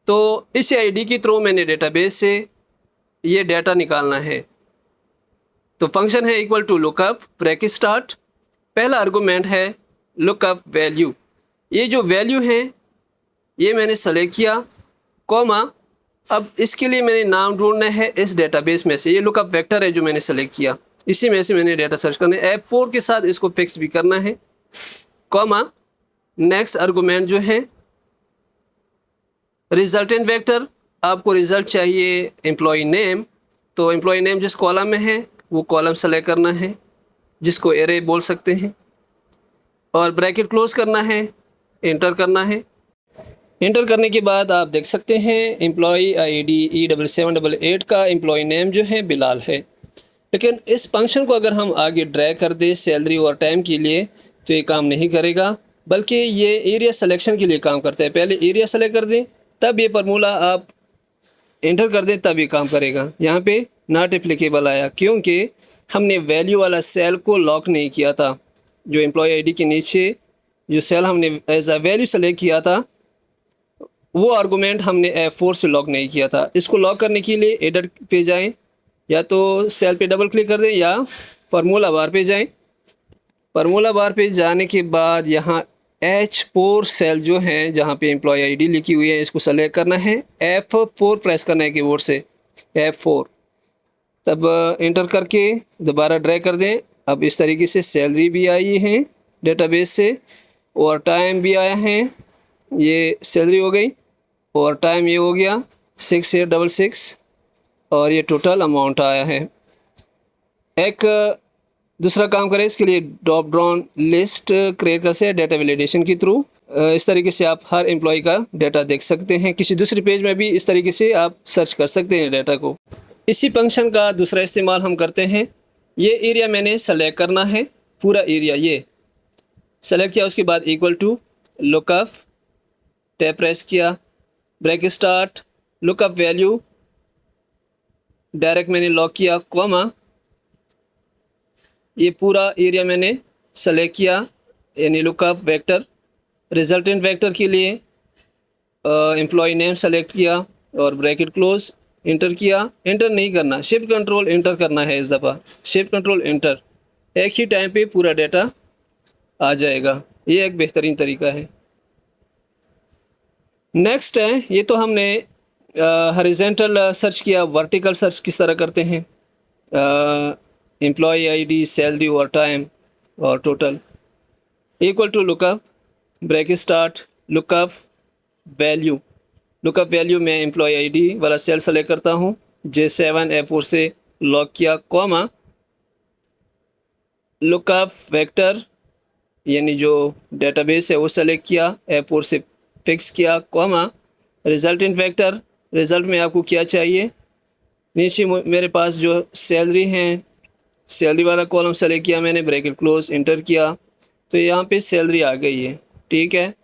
तो इस आईडी के थ्रू मैंने डेटाबेस से ये डाटा निकालना है। तो फंक्शन है equal to lookup bracket start, पहला आर्गुमेंट है लुकअप वैल्यू। ये जो वैल्यू है ये मैंने सेलेक्ट किया, कॉमा, अब इसके लिए मैंने नाम ढूंढना है इस डेटाबेस में से। ये लुकअप वेक्टर है जो मैंने सेलेक्ट किया, इसी में से मैंने डाटा सर्च करना है। F4 के साथ इसको फिक्स भी करना है, कॉमा, नेक्स्ट आर्गुमेंट जो है रिजल्टेंट वेक्टर। आपको रिजल्ट चाहिए एम्प्लॉय नेम, तो एम्प्लॉय नेम जिस कॉलम में है वो कॉलम सेलेक्ट करना है, जिसको एरे बोल सकते हैं, और ब्रैकेट क्लोज करना है, एंटर करना है। एंटर करने के बाद आप देख सकते हैं एम्प्लॉई ID E7788 का एम्प्लॉय नेम जो है बिलाल है। लेकिन इस फंक्शन को अगर हम आगे ड्रैग कर दें सैलरी और टाइम के लिए तो ये काम नहीं करेगा, बल्कि ये एरिया सिलेक्शन के लिए काम करता है। पहले एरिया सेलेक्ट कर दें, तब ये फार्मूला आप एंटर कर दें, तब ये काम करेगा। यहाँ पे नॉट एप्लीकेबल आया क्योंकि हमने वैल्यू वाला सेल को लॉक नहीं किया था। जो एम्प्लॉय ID के नीचे जो सेल हमने एज अ वैल्यू सेलेक्ट किया था वो आर्गूमेंट हमने F4 से लॉक नहीं किया था। इसको लॉक करने के लिए एडिट पे जाएं, या तो सेल पे डबल क्लिक कर दें या फार्मूला बार पे जाएं। फार्मूला बार पे जाने के बाद यहाँ H4 सेल जो है जहाँ पे एम्प्लॉय ID लिखी हुई है इसको सेलेक्ट करना है, F4 प्रेस करना है कीबोर्ड से, F4। तब एंटर करके दोबारा ड्रैग कर दें। अब इस तरीके से सैलरी भी आई है डेटाबेस से और टाइम भी आया है, ये सैलरी हो गई और टाइम ये हो गया 6866 और ये टोटल अमाउंट आया है। एक दूसरा काम करें, इसके लिए ड्रॉप डाउन लिस्ट क्रिएट कर से डेटा वैलिडेशन के थ्रू इस तरीके से आप हर एम्प्लॉय का डेटा देख सकते हैं। किसी दूसरे पेज में भी इस तरीके से आप सर्च कर सकते हैं डेटा को। इसी फंक्शन का दूसरा इस्तेमाल हम करते हैं। ये एरिया मैंने सेलेक्ट करना है, पूरा एरिया ये सेलेक्ट किया, उसके बाद equal to lookup, tab press किया, bracket start, lookup value direct मैंने लॉक किया, कॉमा, ये पूरा एरिया मैंने सेलेक्ट किया, यानी लुकअप वेक्टर। रिजल्टेंट वेक्टर के लिए एम्प्लॉय नेम सेलेक्ट किया और ब्रैकेट क्लोज, इंटर किया। इंटर नहीं करना, शिफ्ट कंट्रोल इंटर करना है इस दफ़ा, शिफ्ट कंट्रोल इंटर, एक ही टाइम पे पूरा डाटा आ जाएगा। ये एक बेहतरीन तरीका है। नेक्स्ट है, ये तो हमने हॉरिजॉन्टल सर्च किया, वर्टिकल सर्च किस तरह करते हैं, एम्प्लॉय ID, सैलरी और टाइम और total, equal to lookup, bracket start, lookup value. Lookup value में एम्प्लॉय ID वाला सेल सेलेक्ट करता हूँ, J7 F4 से लॉक किया, कॉमा, लुकअप वेक्टर यानी जो डेटाबेस है वो सेलेक्ट किया, F4 से फिक्स किया, कॉमा, रिजल्टेंट वेक्टर, रिज़ल्ट में आपको क्या चाहिए, नीचे मेरे पास जो सैलरी हैं, सैलरी वाला कॉलम सेलेक्ट किया मैंने, ब्रैकेट क्लोज, इंटर किया, तो यहाँ पे सैलरी आ गई है। ठीक है,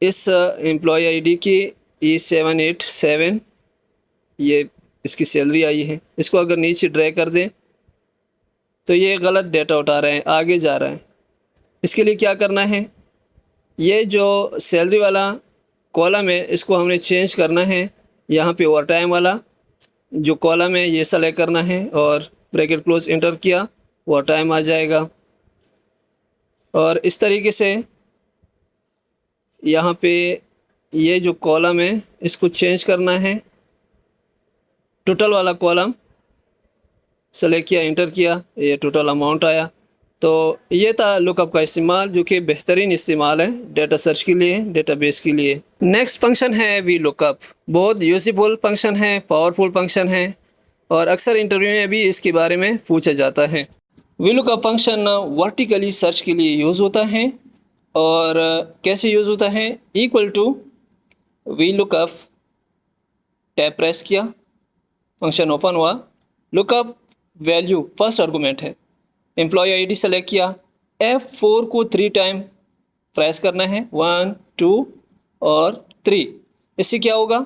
इस एम्प्लॉय ID की E787 ये इसकी सैलरी आई है। इसको अगर नीचे ड्रैग कर दें तो ये गलत डेटा उठा रहे हैं, आगे जा रहा है। इसके लिए क्या करना है, ये जो सैलरी वाला कॉलम है इसको हमने चेंज करना है। यहाँ पे ओवर टाइम वाला जो कॉलम है ये सेलेक्ट करना है और ब्रैकेट क्लोज, इंटर किया, ओवर टाइम आ जाएगा। और इस तरीके से यहाँ पे ये जो कॉलम है इसको चेंज करना है, टोटल वाला कॉलम सेलेक्ट किया, इंटर किया, ये टोटल अमाउंट आया। तो ये था लुकअप का इस्तेमाल, जो कि बेहतरीन इस्तेमाल है डेटा सर्च के लिए, डेटाबेस के लिए। नेक्स्ट फंक्शन है वी लुकअप। बहुत यूज़फुल फंक्शन है, पावरफुल फंक्शन है और अक्सर इंटरव्यू में भी इसके बारे में पूछा जाता है। V lookup function vertically search के लिए यूज़ होता है और कैसे यूज़ होता है, equal to V lookup, tab press किया, फंक्शन ओपन हुआ, लुकअप वैल्यू फर्स्ट आर्गूमेंट है, एम्प्लॉय ID सेलेक्ट किया, F4 को 3 टाइम प्रेस करना है, 1 2 और 3। इससे क्या होगा,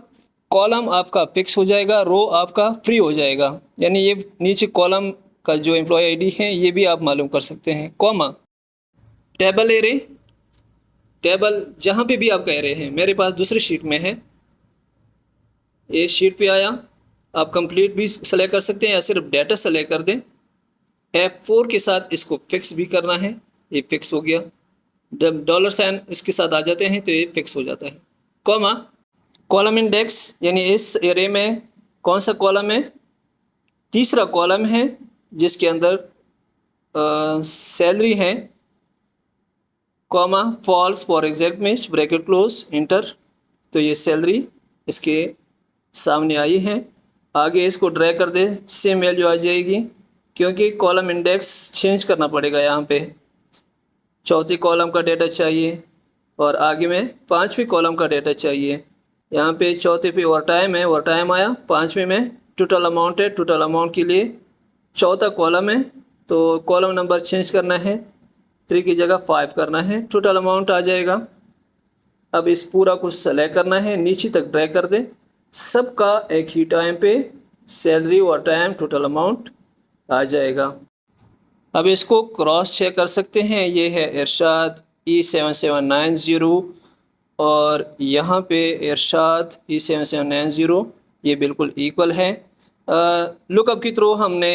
कॉलम आपका फिक्स हो जाएगा, रो आपका फ्री हो जाएगा। यानी ये नीचे कॉलम का जो एम्प्लॉय ID है ये भी आप मालूम कर सकते हैं, कॉमा, टेबल एरे, टेबल जहाँ पे भी आपका एरे है, मेरे पास दूसरी शीट में है, ये शीट पे आया, आप कंप्लीट भी सेलेक्ट कर सकते हैं या सिर्फ डाटा सेलेक्ट कर दें। F4 के साथ इसको फिक्स भी करना है, ये फिक्स हो गया। जब डॉलर साइन इसके साथ आ जाते हैं तो ये फिक्स हो जाता है, कॉमा, कॉलम इंडेक्स, यानी इस एरे में कौन सा कॉलम है, तीसरा कॉलम है जिसके अंदर सैलरी है, comma, false for exact match, bracket close, enter. तो ये सैलरी इसके सामने आई है आगे इसको ड्रैग कर दे, सेम वैल्यू आ जाएगी, क्योंकि कॉलम इंडेक्स चेंज करना पड़ेगा। यहाँ पे चौथी कॉलम का डेटा चाहिए और आगे में पांचवी कॉलम का डेटा चाहिए। यहाँ पे चौथे पे ओवर टाइम है, ओवर टाइम आया। पांचवें में टोटल अमाउंट है, टोटल अमाउंट के लिए चौथा कॉलम है, तो कॉलम नंबर चेंज करना है, 3 की जगह 5 करना है, टोटल अमाउंट आ जाएगा। अब इस पूरा को सेलेक्ट करना है, नीचे तक ड्रैग कर दें, सबका एक ही टाइम पे सैलरी और टाइम टोटल अमाउंट आ जाएगा। अब इसको क्रॉस चेक कर सकते हैं। ये है इरशाद E7790 और यहाँ पे इरशाद E7790, ये बिल्कुल इक्वल है। लुकअप के थ्रू हमने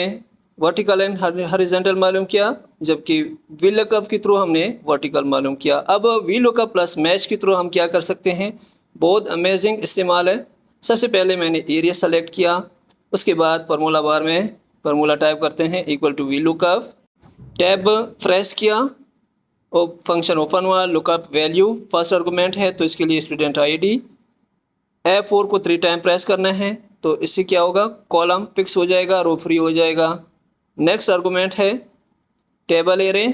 वर्टिकल एंड हॉरिजॉन्टल मालूम किया, जबकि वी लुकअप के थ्रू हमने वर्टिकल मालूम किया। अब वी लुकअप प्लस मैच के थ्रू हम क्या कर सकते हैं, बहुत अमेजिंग इस्तेमाल है। सबसे पहले मैंने एरिया सेलेक्ट किया, उसके बाद फार्मूला बार में फार्मूला टाइप करते हैं equal to V lookup, tab press किया और फंक्शन ओपन हुआ। लुकअप वैल्यू फर्स्ट आर्गूमेंट है तो इसके लिए स्टूडेंट आईडी, F4 को 3 टाइम प्रेस करना है, तो इससे क्या होगा, कॉलम फिक्स हो जाएगा, रो फ्री हो जाएगा। नेक्स्ट आर्गूमेंट है टेबल एरे,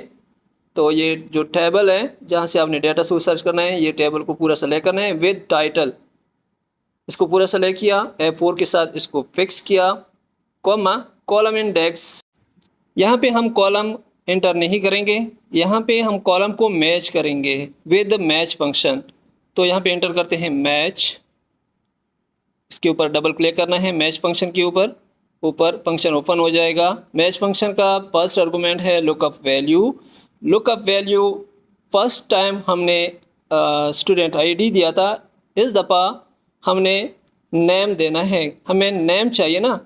तो ये जो टेबल है जहाँ से आपने डेटा सोर्स सर्च करना है, ये टेबल को पूरा सेलेक्ट करना है विद टाइटल, इसको पूरा सेलेक्ट किया, F4 के साथ इसको फिक्स किया, कॉमा कॉलम इंडेक्स। यहाँ पे हम कॉलम एंटर नहीं करेंगे, यहाँ पे हम कॉलम को मैच करेंगे विद मैच फंक्शन। तो यहाँ पे एंटर करते हैं मैच, इसके ऊपर डबल क्लिक करना है मैच फंक्शन के ऊपर, ऊपर फंक्शन ओपन हो जाएगा। मैच फंक्शन का फर्स्ट आर्गूमेंट है lookup value. Lookup value first time हमने स्टूडेंट आईडी दिया था, इस दफ़ा हमने नेम देना है, हमें नेम चाहिए ना,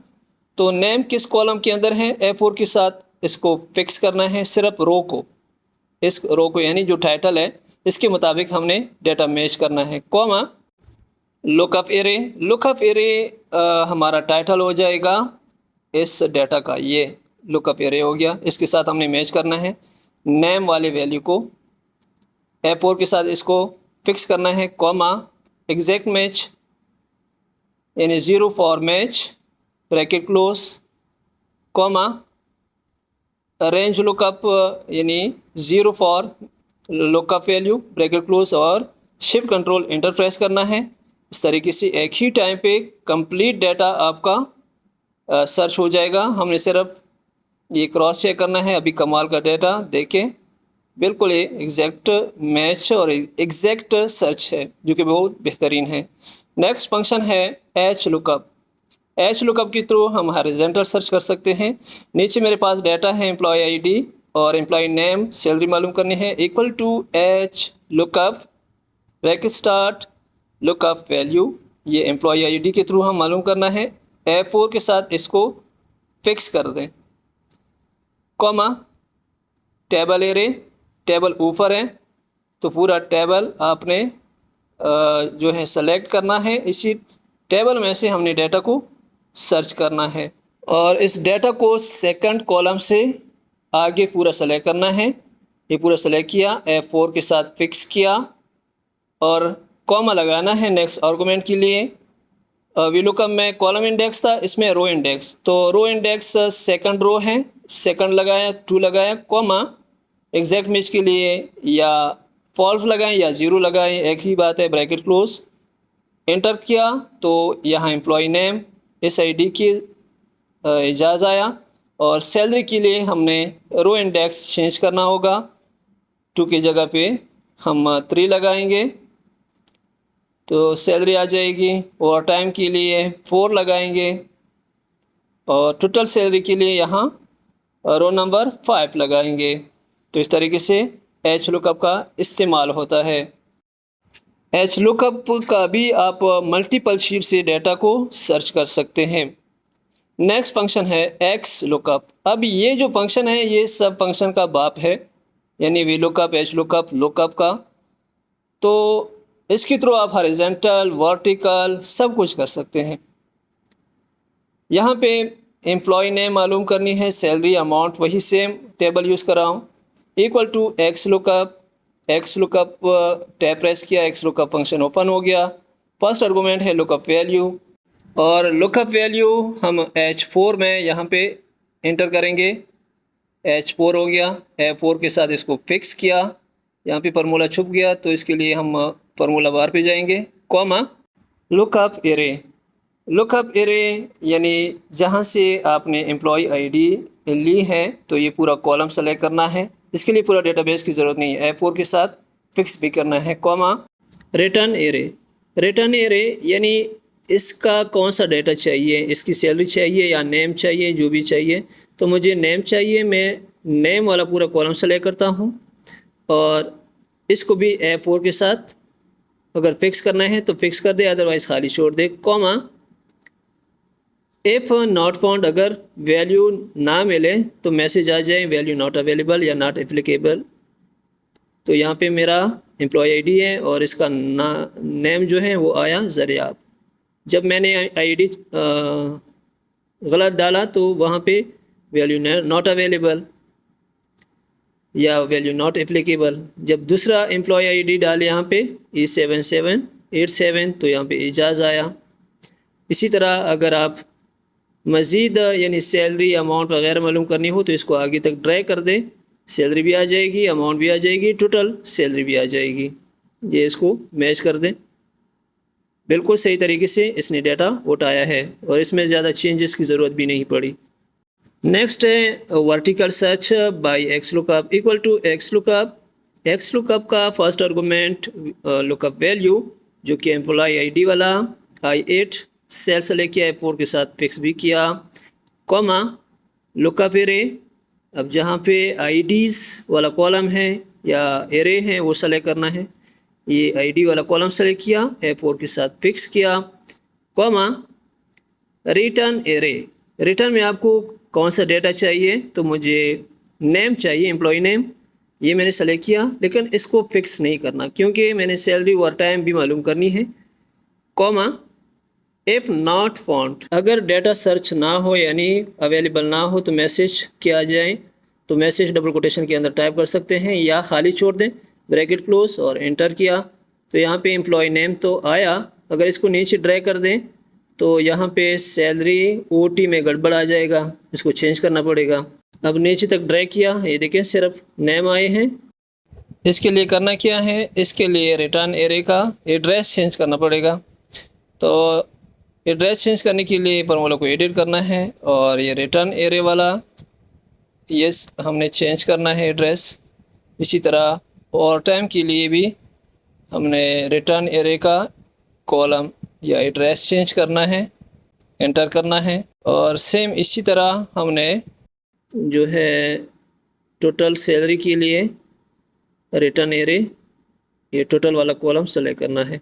तो नेम किस कॉलम के अंदर है, F4 के साथ इसको फिक्स करना है, सिर्फ रो को, इस रो को यानी जो टाइटल है इसके मुताबिक हमने डेटा मैच करना है, comma lookup array. Lookup array हमारा टाइटल हो जाएगा इस डेटा का, ये लुकअप एरे हो गया, इसके साथ हमने मैच करना है नेम वाले वैल्यू को, F4 के साथ इसको फिक्स करना है, कॉमा एग्जैक्ट मैच यानी 0 for match bracket close, comma range lookup यानी 0 for lookup value bracket close और शिफ्ट कंट्रोल एंटर प्रेस करना है। इस तरीके से एक ही टाइम पे कंप्लीट डाटा आपका सर्च हो जाएगा। हमने सिर्फ ये क्रॉस चेक करना है। अभी कमाल का डाटा देखें, बिल्कुल ये एग्जैक्ट मैच और एग्जैक्ट सर्च है जो कि बहुत बेहतरीन है। नेक्स्ट फंक्शन है एच लुकअप। एच लुकअप के थ्रू हम हॉरिजॉन्टल सर्च कर सकते हैं। नीचे मेरे पास डाटा है एम्प्लॉय आईडी और एम्प्लॉय नेम, सैलरी मालूम करनी है, equal to H lookup bracket start lookup value, ये एम्प्लॉय आईडी के थ्रू हम मालूम करना है। F4 के साथ इसको फिक्स कर दें, कॉमा टेबल एरे, टेबल ऊपर है तो पूरा टेबल आपने जो है सेलेक्ट करना है, इसी टेबल में से हमने डाटा को सर्च करना है और इस डाटा को सेकंड कॉलम से आगे पूरा सेलेक्ट करना है। ये पूरा सेलेक्ट किया, F4 के साथ फिक्स किया और कॉमा लगाना है नेक्स्ट आर्गूमेंट के लिए। वी लुकअप में कॉलम इंडेक्स था, इसमें रो इंडेक्स, तो रो इंडेक्स सेकंड रो है, सेकंड लगाया, 2 लगाया, कॉमा एग्जैक्ट मैच के लिए या फॉल्स लगाएं या 0 लगाएं, एक ही बात है, ब्रैकेट क्लोज एंटर किया तो यहाँ एम्प्लॉय नेम इस आईडी की इजाज़ आया और सैलरी के लिए हमने रो इंडेक्स चेंज करना होगा, 2 की जगह पे हम 3 लगाएंगे तो सैलरी आ जाएगी। ओवर टाइम के लिए 4 लगाएंगे और टोटल सैलरी के लिए यहाँ रो नंबर 5 लगाएंगे। तो इस तरीके से एच लुकअप का इस्तेमाल होता है। एच लुकअप का भी आप मल्टीपल शीट से डाटा को सर्च कर सकते हैं। नेक्स्ट फंक्शन है एक्स लुकअप। अब ये जो फंक्शन है ये सब फंक्शन का बाप है, यानी V lookup, H lookup, lookup का। तो इसके थ्रू आप हॉरिजॉन्टल, वर्टिकल सब कुछ कर सकते हैं। यहाँ पे एम्प्लॉय नेम मालूम करनी है, सैलरी अमाउंट वही सेम टेबल यूज़ कर रहा हूँ, equal to X lookup. X lookup tab press किया, एक्स लुकअप फंक्शन ओपन हो गया। फर्स्ट आर्गूमेंट है लुकअप वैल्यू, और लुकअप वैल्यू हम H4 में यहाँ पे इंटर करेंगे। H4 हो गया, F4 के साथ इसको फिक्स किया, यहाँ पे फार्मूला छुप गया तो इसके लिए हम फार्मूला बार पे जाएंगे, comma lookup array. Lookup array यानी जहाँ से आपने एम्प्लॉय आईडी ली है तो ये पूरा कॉलम सेलेक्ट करना है। इसके लिए पूरा डेटाबेस की ज़रूरत नहीं है, F4 के साथ फिक्स भी करना है, comma return array. Return array यानी इसका कौन सा डेटा चाहिए, इसकी सैलरी चाहिए या नेम चाहिए, जो भी चाहिए। तो मुझे नेम चाहिए, मैं नेम वाला पूरा कॉलम सेलेक्ट करता हूँ और इसको भी F4 के साथ अगर फिक्स करना है तो फिक्स कर दे, अदरवाइज़ खाली छोड़ दे, कॉमा इफ़ नॉट फाउंड, अगर वैल्यू ना मिले तो मैसेज आ जाए वैल्यू नॉट अवेलेबल या नॉट एप्लीकेबल। तो यहाँ पे मेरा एम्प्लॉय आईडी है और इसका नेम जो है वो आया ज़रियाब। जब मैंने आईडी गलत डाला तो वहाँ पे वैल्यू नॉट अवेलेबल या वैल्यू नॉट एप्लीकेबल। जब दूसरा एम्प्लॉय आईडी डाले यहाँ पे E7787 तो यहाँ पे एजाज़ आया। इसी तरह अगर आप मज़ीद यानी सैलरी अमाउंट वगैरह मालूम करनी हो तो इसको आगे तक ड्रैग कर दें, सैलरी भी आ जाएगी, अमाउंट भी आ जाएगी, टोटल सैलरी भी आ जाएगी। ये इसको मैच कर दें, बिल्कुल सही तरीके से इसने डाटा उठाया है और इसमें ज़्यादा चेंजेस की ज़रूरत भी नहीं पड़ी। नेक्स्ट है vertical search by X lookup equal to X lookup. X lookup का फर्स्ट आर्गूमेंट लुकअप वैल्यू जो कि एम्प्लॉय आईडी वाला I8 सेल सेलेक्ट किया, F4 के साथ फिक्स भी किया, कॉमा लुकअप एरे। अब जहाँ पे आईडीज़ वाला कॉलम है या एरे है वो सेलेक्ट करना है। ये आईडी वाला कॉलम सेलेक्ट किया, F4 के साथ फिक्स किया, कॉमा रिटर्न एरे। रिटर्न में आपको कौन सा डेटा चाहिए, तो मुझे नेम चाहिए, एम्प्लॉय नेम, ये मैंने सेलेक्ट किया, लेकिन इसको फिक्स नहीं करना क्योंकि मैंने सैलरी ओवर टाइम भी मालूम करनी है, कॉमा इफ़ नॉट फाउंड, अगर डेटा सर्च ना हो यानी अवेलेबल ना हो तो मैसेज किया जाए, तो मैसेज डबल कोटेशन के अंदर टाइप कर सकते हैं या खाली छोड़ दें, ब्रैकेट क्लोज और एंटर किया तो यहाँ पे एम्प्लॉय नेम तो आया। अगर इसको नीचे ड्रैग कर दें तो यहाँ पे सैलरी OT में गड़बड़ आ जाएगा, इसको चेंज करना पड़ेगा। अब नीचे तक ड्रैग किया, ये देखें सिर्फ नेम आए हैं। इसके लिए करना क्या है, इसके लिए रिटर्न एरे का एड्रेस चेंज करना पड़ेगा। तो एड्रेस चेंज करने के लिए फार्मूला को एडिट करना है और ये रिटर्न एरे वाला ये हमने चेंज करना है एड्रेस। इसी तरह ओवर टाइम के लिए भी हमने रिटर्न एरे का कॉलम या एड्रेस चेंज करना है, एंटर करना है। और सेम इसी तरह हमने जो है टोटल सैलरी के लिए रिटर्न एरे ये टोटल वाला कॉलम सेलेक्ट करना है।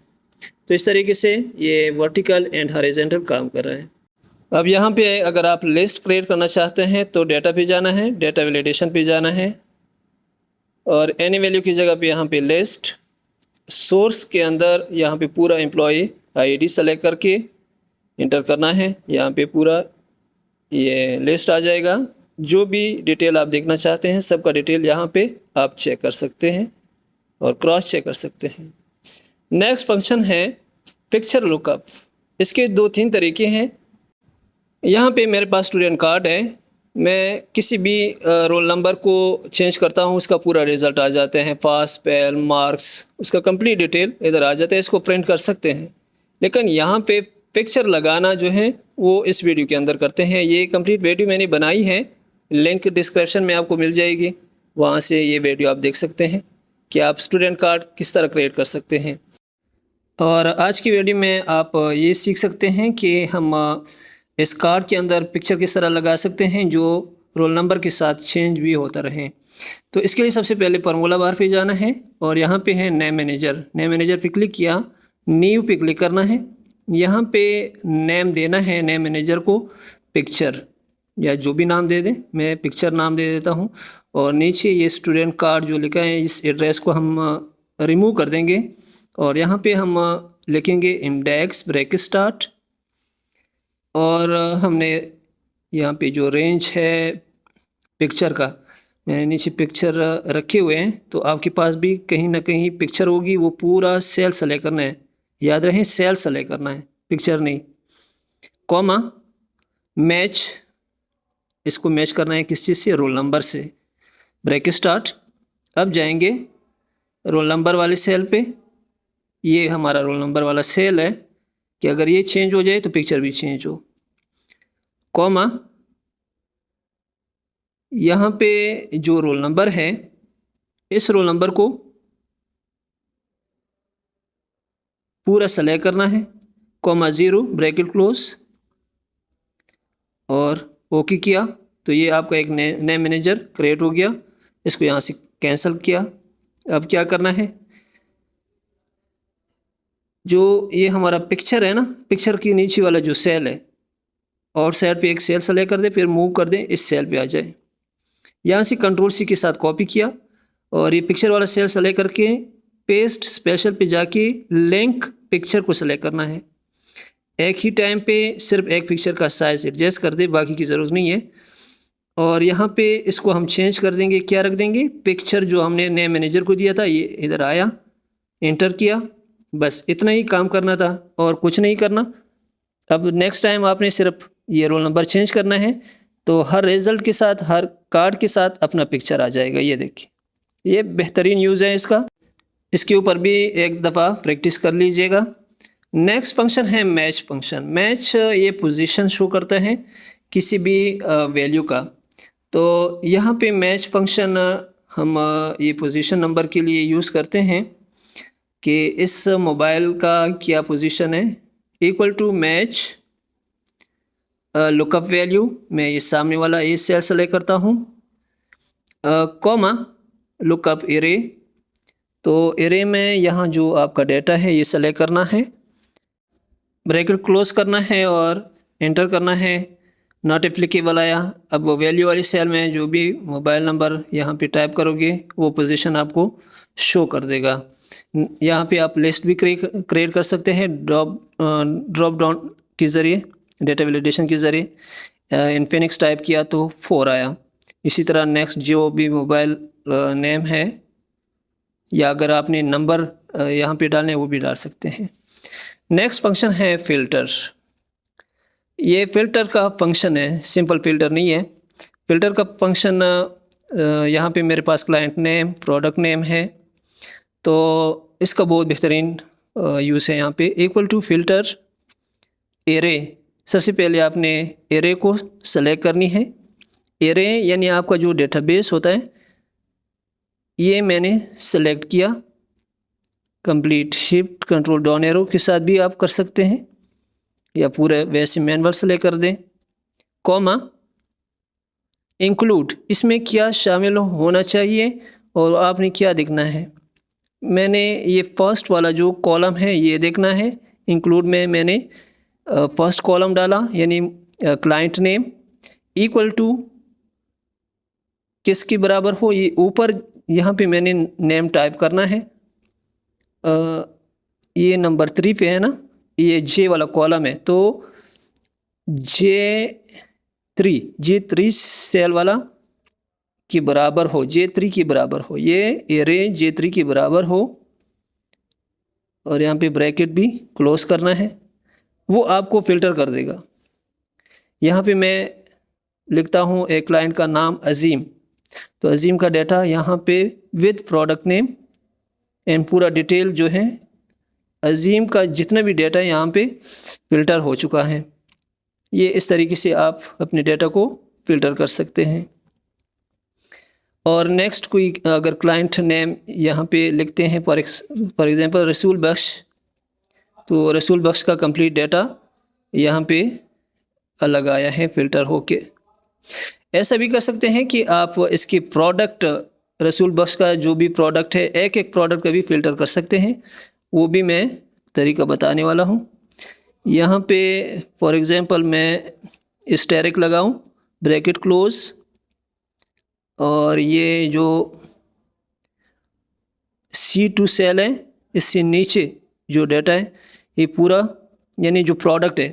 तो इस तरीके से ये वर्टिकल एंड हॉरिजॉन्टल काम कर रहा है। अब यहाँ पे अगर आप लिस्ट क्रिएट करना चाहते हैं तो डेटा पे जाना है, डेटा वैलिडेशन पे जाना है और एनी वैल्यू की जगह पे यहाँ पे लिस्ट, सोर्स के अंदर यहाँ पे पूरा एम्प्लॉय आईडी सेलेक्ट करके इंटर करना है। यहाँ पे पूरा ये लिस्ट आ जाएगा, जो भी डिटेल आप देखना चाहते हैं सबका डिटेल यहाँ पे आप चेक कर सकते हैं और क्रॉस चेक कर सकते हैं। नेक्स्ट फंक्शन है पिक्चर लुकअप। इसके 2-3 तरीके हैं। यहाँ पे मेरे पास स्टूडेंट कार्ड है, मैं किसी भी रोल नंबर को चेंज करता हूँ, उसका पूरा रिज़ल्ट आ जाते हैं, पास फेल मार्क्स, उसका कंप्लीट डिटेल इधर आ जाता है, इसको प्रिंट कर सकते हैं। लेकिन यहाँ पे पिक्चर लगाना जो है वो इस वीडियो के अंदर करते हैं। ये कंप्लीट वीडियो मैंने बनाई है, लिंक डिस्क्रिप्शन में आपको मिल जाएगी, वहाँ से ये वीडियो आप देख सकते हैं कि आप स्टूडेंट कार्ड किस तरह क्रिएट कर सकते हैं। और आज की वीडियो में आप ये सीख सकते हैं कि हम इस कार्ड के अंदर पिक्चर किस तरह लगा सकते हैं जो रोल नंबर के साथ चेंज भी होता रहे। तो इसके लिए सबसे पहले फार्मूला बार पे जाना है और यहाँ पे है नेम मैनेजर। नेम मैनेजर पे क्लिक किया, न्यू पे क्लिक करना है, यहाँ पे नेम देना है नेम मैनेजर को पिक्चर या जो भी नाम दे दें, मैं पिक्चर नाम दे देता हूँ। और नीचे ये स्टूडेंट कार्ड जो लिखा है इस एड्रेस को हम रिमूव कर देंगे और यहाँ पे हम लिखेंगे इंडेक्स ब्रैकेट स्टार्ट और हमने यहाँ पे जो रेंज है पिक्चर का, मैंने नीचे पिक्चर रखे हुए हैं, तो आपके पास भी कहीं ना कहीं पिक्चर होगी, वो पूरा सेल सेलेक्ट करना है, याद रहे सेल सेलेक्ट करना है, पिक्चर नहीं। कॉमा मैच, इसको मैच करना है किस चीज़ से, रोल नंबर से, ब्रैकेट स्टार्ट। अब जाएंगे रोल नंबर वाले सेल पे, ये हमारा रोल नंबर वाला सेल है कि अगर ये चेंज हो जाए तो पिक्चर भी चेंज हो, कॉमा यहाँ पे जो रोल नंबर है इस रोल नंबर को पूरा सेलेक्ट करना है, कॉमा 0 ब्रैकेट क्लोज, और ओके किया तो ये आपका एक नेम मैनेजर क्रिएट हो गया। इसको यहाँ से कैंसिल किया। अब क्या करना है, जो ये हमारा पिक्चर है ना, पिक्चर के नीचे वाला जो सेल है, और साइड पे एक सेल सेलेक्ट कर दे, फिर मूव कर दें, इस सेल पे आ जाए। यहाँ से कंट्रोल सी के साथ कॉपी किया और ये पिक्चर वाला सेल सेलेक्ट करके पेस्ट स्पेशल पे जाके लिंक पिक्चर को सेलेक्ट करना है। एक ही टाइम पे सिर्फ एक पिक्चर का साइज एडजस्ट कर दे, बाकी की ज़रूरत नहीं है। और यहाँ पे इसको हम चेंज कर देंगे, क्या रख देंगे, पिक्चर जो हमने नेम मैनेजर को दिया था ये इधर आया, एंटर किया, बस इतना ही काम करना था और कुछ नहीं करना। अब नेक्स्ट टाइम आपने सिर्फ ये रोल नंबर चेंज करना है तो हर रिज़ल्ट के साथ, हर कार्ड के साथ अपना पिक्चर आ जाएगा। ये देखिए, ये बेहतरीन यूज़ है इसका, इसके ऊपर भी एक दफ़ा प्रैक्टिस कर लीजिएगा। नेक्स्ट फंक्शन है मैच फंक्शन। मैच ये पोजीशन शो करता है किसी भी वैल्यू का। तो यहाँ पे मैच फंक्शन हम ये पोजीशन नंबर के लिए यूज़ करते हैं कि इस मोबाइल का क्या पोजीशन है, equal to match lookup value, मैं ये सामने वाला ये सेल सेलेक्ट करता हूँ, कॉमा लुकअप एरे। तो एरे में यहाँ जो आपका डेटा है ये सेलेक्ट करना है, ब्रैकेट क्लोज करना है और एंटर करना है, नॉट एप्लीकेबल आया। अब वो वैल्यू वाली सेल में जो भी मोबाइल नंबर यहाँ पे टाइप करोगे वो पोजीशन आपको शो कर देगा। यहाँ पे आप लिस्ट भी क्रिएट कर सकते हैं ड्रॉप डाउन के ज़रिए, डेटा वैलिडेशन के ज़रिए। इनफिनिक्स टाइप किया तो 4 आया। इसी तरह नेक्स्ट जो भी मोबाइल नेम है या अगर आपने नंबर यहाँ पे डालने वो भी डाल सकते हैं। नेक्स्ट फंक्शन है फ़िल्टर। ये फ़िल्टर का फंक्शन है, सिंपल फ़िल्टर नहीं है। फ़िल्टर का फंक्शन यहाँ पे मेरे पास क्लाइंट नेम, प्रोडक्ट नेम है, तो इसका बहुत बेहतरीन यूज़ है। यहाँ पे इक्वल टू फ़िल्टर एरे। सबसे पहले आपने एरे को सेलेक्ट करनी है। एरे यानी आपका जो डेटाबेस होता है, ये मैंने सेलेक्ट किया। Complete shift control down arrow के साथ भी आप कर सकते हैं या पूरे वैसे मैनुअल सेलेक्ट कर दें, कॉमा इंक्लूड, इसमें क्या शामिल होना चाहिए और आपने क्या देखना है। मैंने ये फर्स्ट वाला जो कॉलम है ये देखना है। इंक्लूड में मैंने फर्स्ट कॉलम डाला यानी क्लाइंट नेम इक्वल टू किसके बराबर हो, ये ऊपर यहाँ पे मैंने नेम टाइप करना है। ये नंबर 3 पे है ना, ये जे वाला कॉलम है, तो J3 सेल वाला के बराबर हो, J3 के बराबर हो, ये एरे J3 के बराबर हो। और यहाँ पे ब्रैकेट भी क्लोज करना है, वो आपको फ़िल्टर कर देगा। यहाँ पे मैं लिखता हूँ एक क्लाइंट का नाम अजीम, तो अजीम का डाटा यहाँ पे विद प्रोडक्ट नेम एंड पूरा डिटेल जो है अजीम का जितना भी डाटा है यहाँ पे फ़िल्टर हो चुका है। ये इस तरीके से आप अपने डाटा को फ़िल्टर कर सकते हैं। और नेक्स्ट कोई अगर क्लाइंट नेम यहाँ पे लिखते हैं फॉर एग्ज़ाम्पल रसूल बख्श, तो रसूल बख्श का कंप्लीट डाटा यहाँ पे अलग आया है फ़िल्टर होके। ऐसा भी कर सकते हैं कि आप इसके प्रोडक्ट रसूल बख्श का जो भी प्रोडक्ट है एक एक प्रोडक्ट का भी फ़िल्टर कर सकते हैं, वो भी मैं तरीका बताने वाला हूँ। यहाँ पे फॉर एग्ज़ाम्पल मैं स्टेरिक लगाऊँ, ब्रैकेट क्लोज, और ये जो C2 सेल है इससे नीचे जो डाटा है ये पूरा यानी जो प्रोडक्ट है,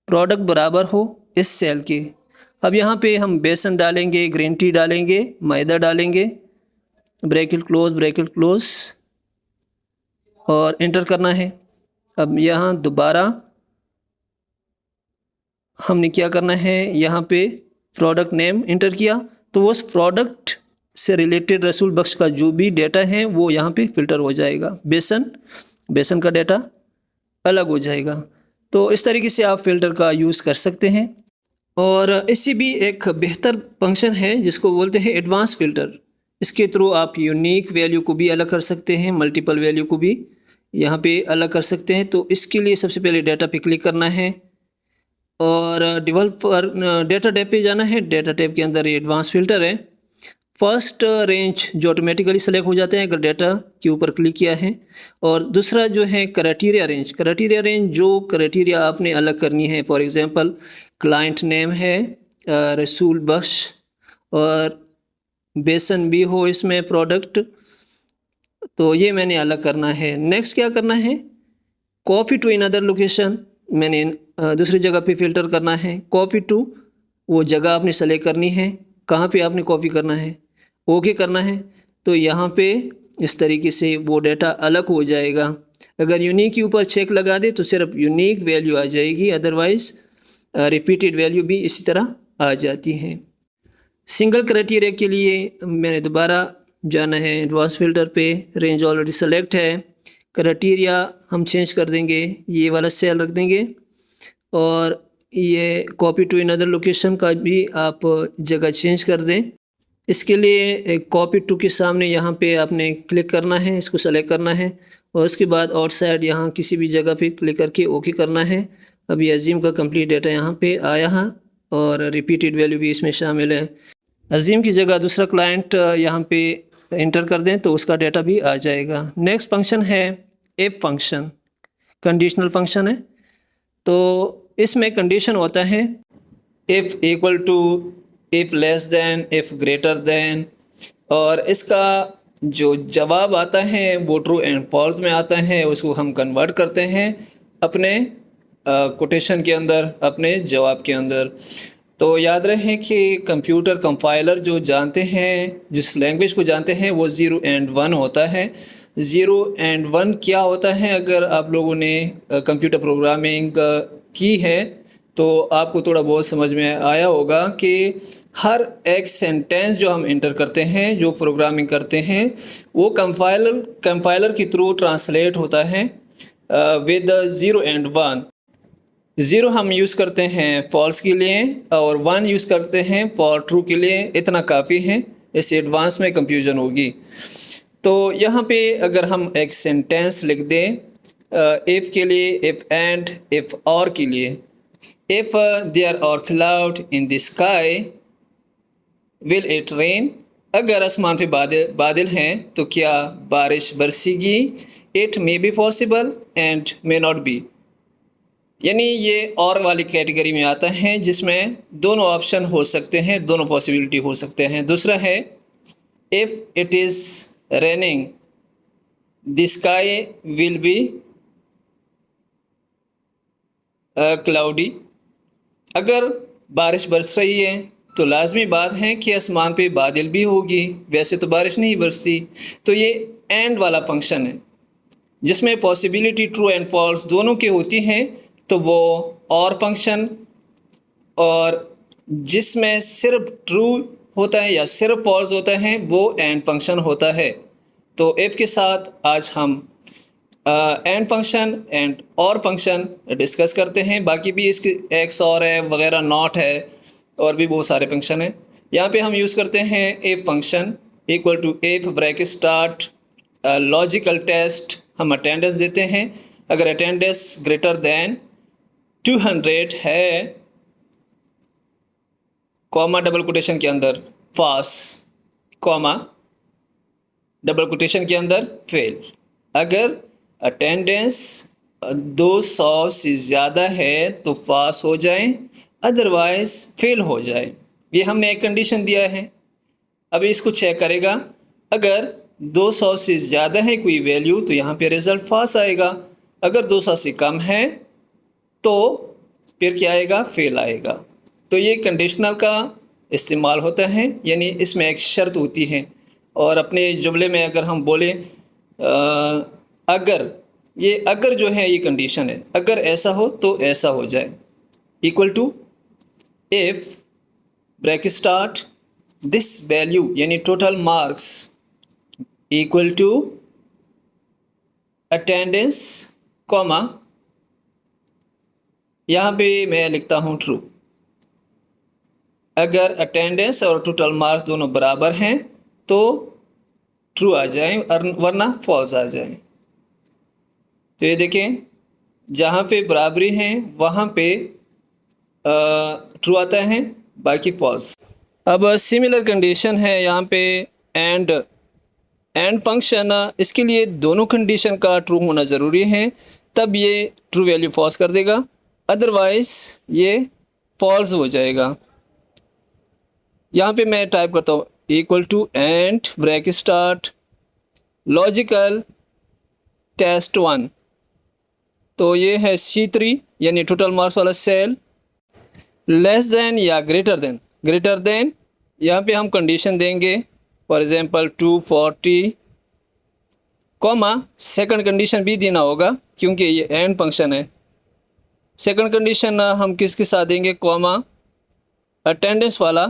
प्रोडक्ट बराबर हो इस सेल के। अब यहाँ पे हम बेसन डालेंगे, ग्रीन टी डालेंगे, मैदा डालेंगे, ब्रैकेट क्लोज और एंटर करना है। अब यहाँ दोबारा हमने क्या करना है, यहाँ पे प्रोडक्ट नेम इंटर किया तो उस प्रोडक्ट से रिलेटेड रसूल बख्श का जो भी डेटा है वो यहाँ पे फ़िल्टर हो जाएगा। बेसन का डेटा अलग हो जाएगा। तो इस तरीके से आप फ़िल्टर का यूज़ कर सकते हैं। और इसी भी एक बेहतर फंक्शन है जिसको बोलते हैं एडवांस फ़िल्टर। इसके थ्रू आप यूनिक वैल्यू को भी अलग कर सकते हैं, मल्टीपल वैल्यू को भी यहाँ पे अलग कर सकते हैं। तो इसके लिए सबसे पहले डाटा पे क्लिक करना है और डेवलपर डाटा टैब पे जाना है। डाटा टैब के अंदर ये एडवांस फ़िल्टर है। फर्स्ट रेंज जो ऑटोमेटिकली सेलेक्ट हो जाते हैं अगर डाटा के ऊपर क्लिक किया है। और दूसरा जो है क्राइटेरिया रेंज जो क्राइटेरिया आपने अलग करनी है। फॉर एग्जांपल क्लाइंट नेम है रसूल बख्श और बेसन भी हो इसमें प्रोडक्ट, तो ये मैंने अलग करना है। नेक्स्ट क्या करना है, कॉपी टू अनदर लोकेशन, मैंने दूसरी जगह पे फ़िल्टर करना है। कॉपी टू वो जगह आपने सेलेक्ट करनी है, कहाँ पे आपने कॉपी करना है, ओके करना है। तो यहाँ पे इस तरीके से वो डाटा अलग हो जाएगा। अगर यूनिक के ऊपर चेक लगा दे तो सिर्फ यूनिक वैल्यू आ जाएगी, अदरवाइज़ रिपीटेड वैल्यू भी इसी तरह आ जाती हैं। सिंगल क्राइटेरिया के लिए मैंने दोबारा जाना है एडवांस फ़िल्टर पे। रेंज ऑलरेडी सेलेक्ट है, क्राइटेरिया हम चेंज कर देंगे, ये वाला सेल रख देंगे। और ये कॉपी टू अनदर लोकेशन का भी आप जगह चेंज कर दें। इसके लिए कॉपी टू के सामने यहाँ पे आपने क्लिक करना है, इसको सेलेक्ट करना है और उसके बाद आउटसाइड यहाँ किसी भी जगह पे क्लिक करके ओके करना है। अभी अजीम का कंप्लीट डाटा यहाँ पे आया है और रिपीटेड वैल्यू भी इसमें शामिल है। अजीम की जगह दूसरा क्लाइंट यहाँ पे इंटर कर दें तो उसका डाटा भी आ जाएगा। नेक्स्ट फंक्शन है इफ फंक्शन, कंडीशनल फंक्शन है। तो इसमें कंडीशन होता है if equal to, if less than, if greater than, और इसका जो जवाब आता है वो ट्रू एंड फॉल्स में आता है। उसको हम कन्वर्ट करते हैं अपने कोटेशन के अंदर, अपने जवाब के अंदर। तो याद रहे कि कंप्यूटर कंपाइलर जो जानते हैं, जिस लैंग्वेज को जानते हैं, वो 0 एंड 1 होता है। 0 एंड 1 क्या होता है, अगर आप लोगों ने कंप्यूटर प्रोग्रामिंग की है तो आपको थोड़ा बहुत समझ में आया होगा कि हर एक सेंटेंस जो हम इंटर करते हैं, जो प्रोग्रामिंग करते हैं, वो कंपाइलर के थ्रू ट्रांसलेट होता है विद 0 एंड 1। 0 हम यूज़ करते हैं फॉल्स के लिए और 1 यूज़ करते हैं फॉर ट्रू के लिए। इतना काफ़ी है, इससे एडवांस में कंफ्यूजन होगी। तो यहाँ पे अगर हम एक सेंटेंस लिख दें इफ़ के लिए, इफ़ एंड, इफ़ और के लिए, if there are cloud in the sky will it rain, अगर आसमान पे बादल हैं तो क्या बारिश बरसेगी। It may be possible and may not be, यानी ये और वाली कैटेगरी में आता है जिसमें दोनों ऑप्शन हो सकते हैं, दोनों पॉसिबिलिटी हो सकते हैं। दूसरा है if it is raining the sky will be cloudy, अगर बारिश बरस रही है तो लाजमी बात है कि आसमान पे बादल भी होगी, वैसे तो बारिश नहीं बरसती। तो ये एंड वाला फंक्शन है जिसमें पॉसिबिलिटी ट्रू एंड फॉल्स दोनों की होती हैं, तो वो और फंक्शन, और जिसमें सिर्फ ट्रू होता है या सिर्फ फॉल्स होता है वो एंड फंक्शन होता है। तो इफ़ के साथ आज हम एंड फंक्शन एंड और फंक्शन डिस्कस करते हैं। बाकी भी इसके एक्स और है वगैरह, नॉट है, और भी बहुत सारे फंक्शन हैं। यहाँ पे हम यूज़ करते हैं if function equal to if bracket start logical test, हम अटेंडेंस देते हैं। अगर अटेंडेंस ग्रेटर दैन 200 है, कॉमा डबल कोटेशन के अंदर पास, कॉमा डबल कोटेशन के अंदर फेल। अगर अटेंडेंस 200 से ज़्यादा है तो पास हो जाए, अदरवाइज़ फेल हो जाए। ये हमने एक कंडीशन दिया है। अभी इसको चेक करेगा, अगर 200 से ज़्यादा है कोई वैल्यू तो यहाँ पे रिज़ल्ट पास आएगा। अगर 200 से कम है तो फिर क्या आएगा, फेल आएगा। तो ये कंडीशनल का इस्तेमाल होता है, यानी इसमें एक शर्त होती है। और अपने जुमले में अगर हम बोलें अगर, ये अगर जो है ये कंडीशन है, अगर ऐसा हो तो ऐसा हो जाए, equal to if bracket start this value यानी total marks equal to attendance comma यहाँ पे मैं लिखता हूँ ट्रू। अगर अटेंडेंस और टोटल मार्क्स दोनों बराबर हैं तो ट्रू आ जाए वरना फॉल्स आ जाए। तो ये देखें जहाँ पे बराबरी हैं वहाँ पे ट्रू आता है, बाकी फॉल्स। अब सिमिलर कंडीशन है यहाँ पे एंड फंक्शन, इसके लिए दोनों कंडीशन का ट्रू होना ज़रूरी है, तब ये ट्रू वैल्यू फॉल्स कर देगा, अदरवाइज़ ये फॉल्स हो जाएगा। यहाँ पे मैं टाइप करता हूँ equal to and bracket start logical test 1। तो ये है C3 यानी टोटल मार्क्स वाला सेल, लेस देन या ग्रेटर देन यहाँ पे हम कंडीशन देंगे for example 240 comma second condition भी देना होगा क्योंकि ये एंड फंक्शन है। सेकंड कंडीशन हम किसके साथ देंगे, कॉमा अटेंडेंस वाला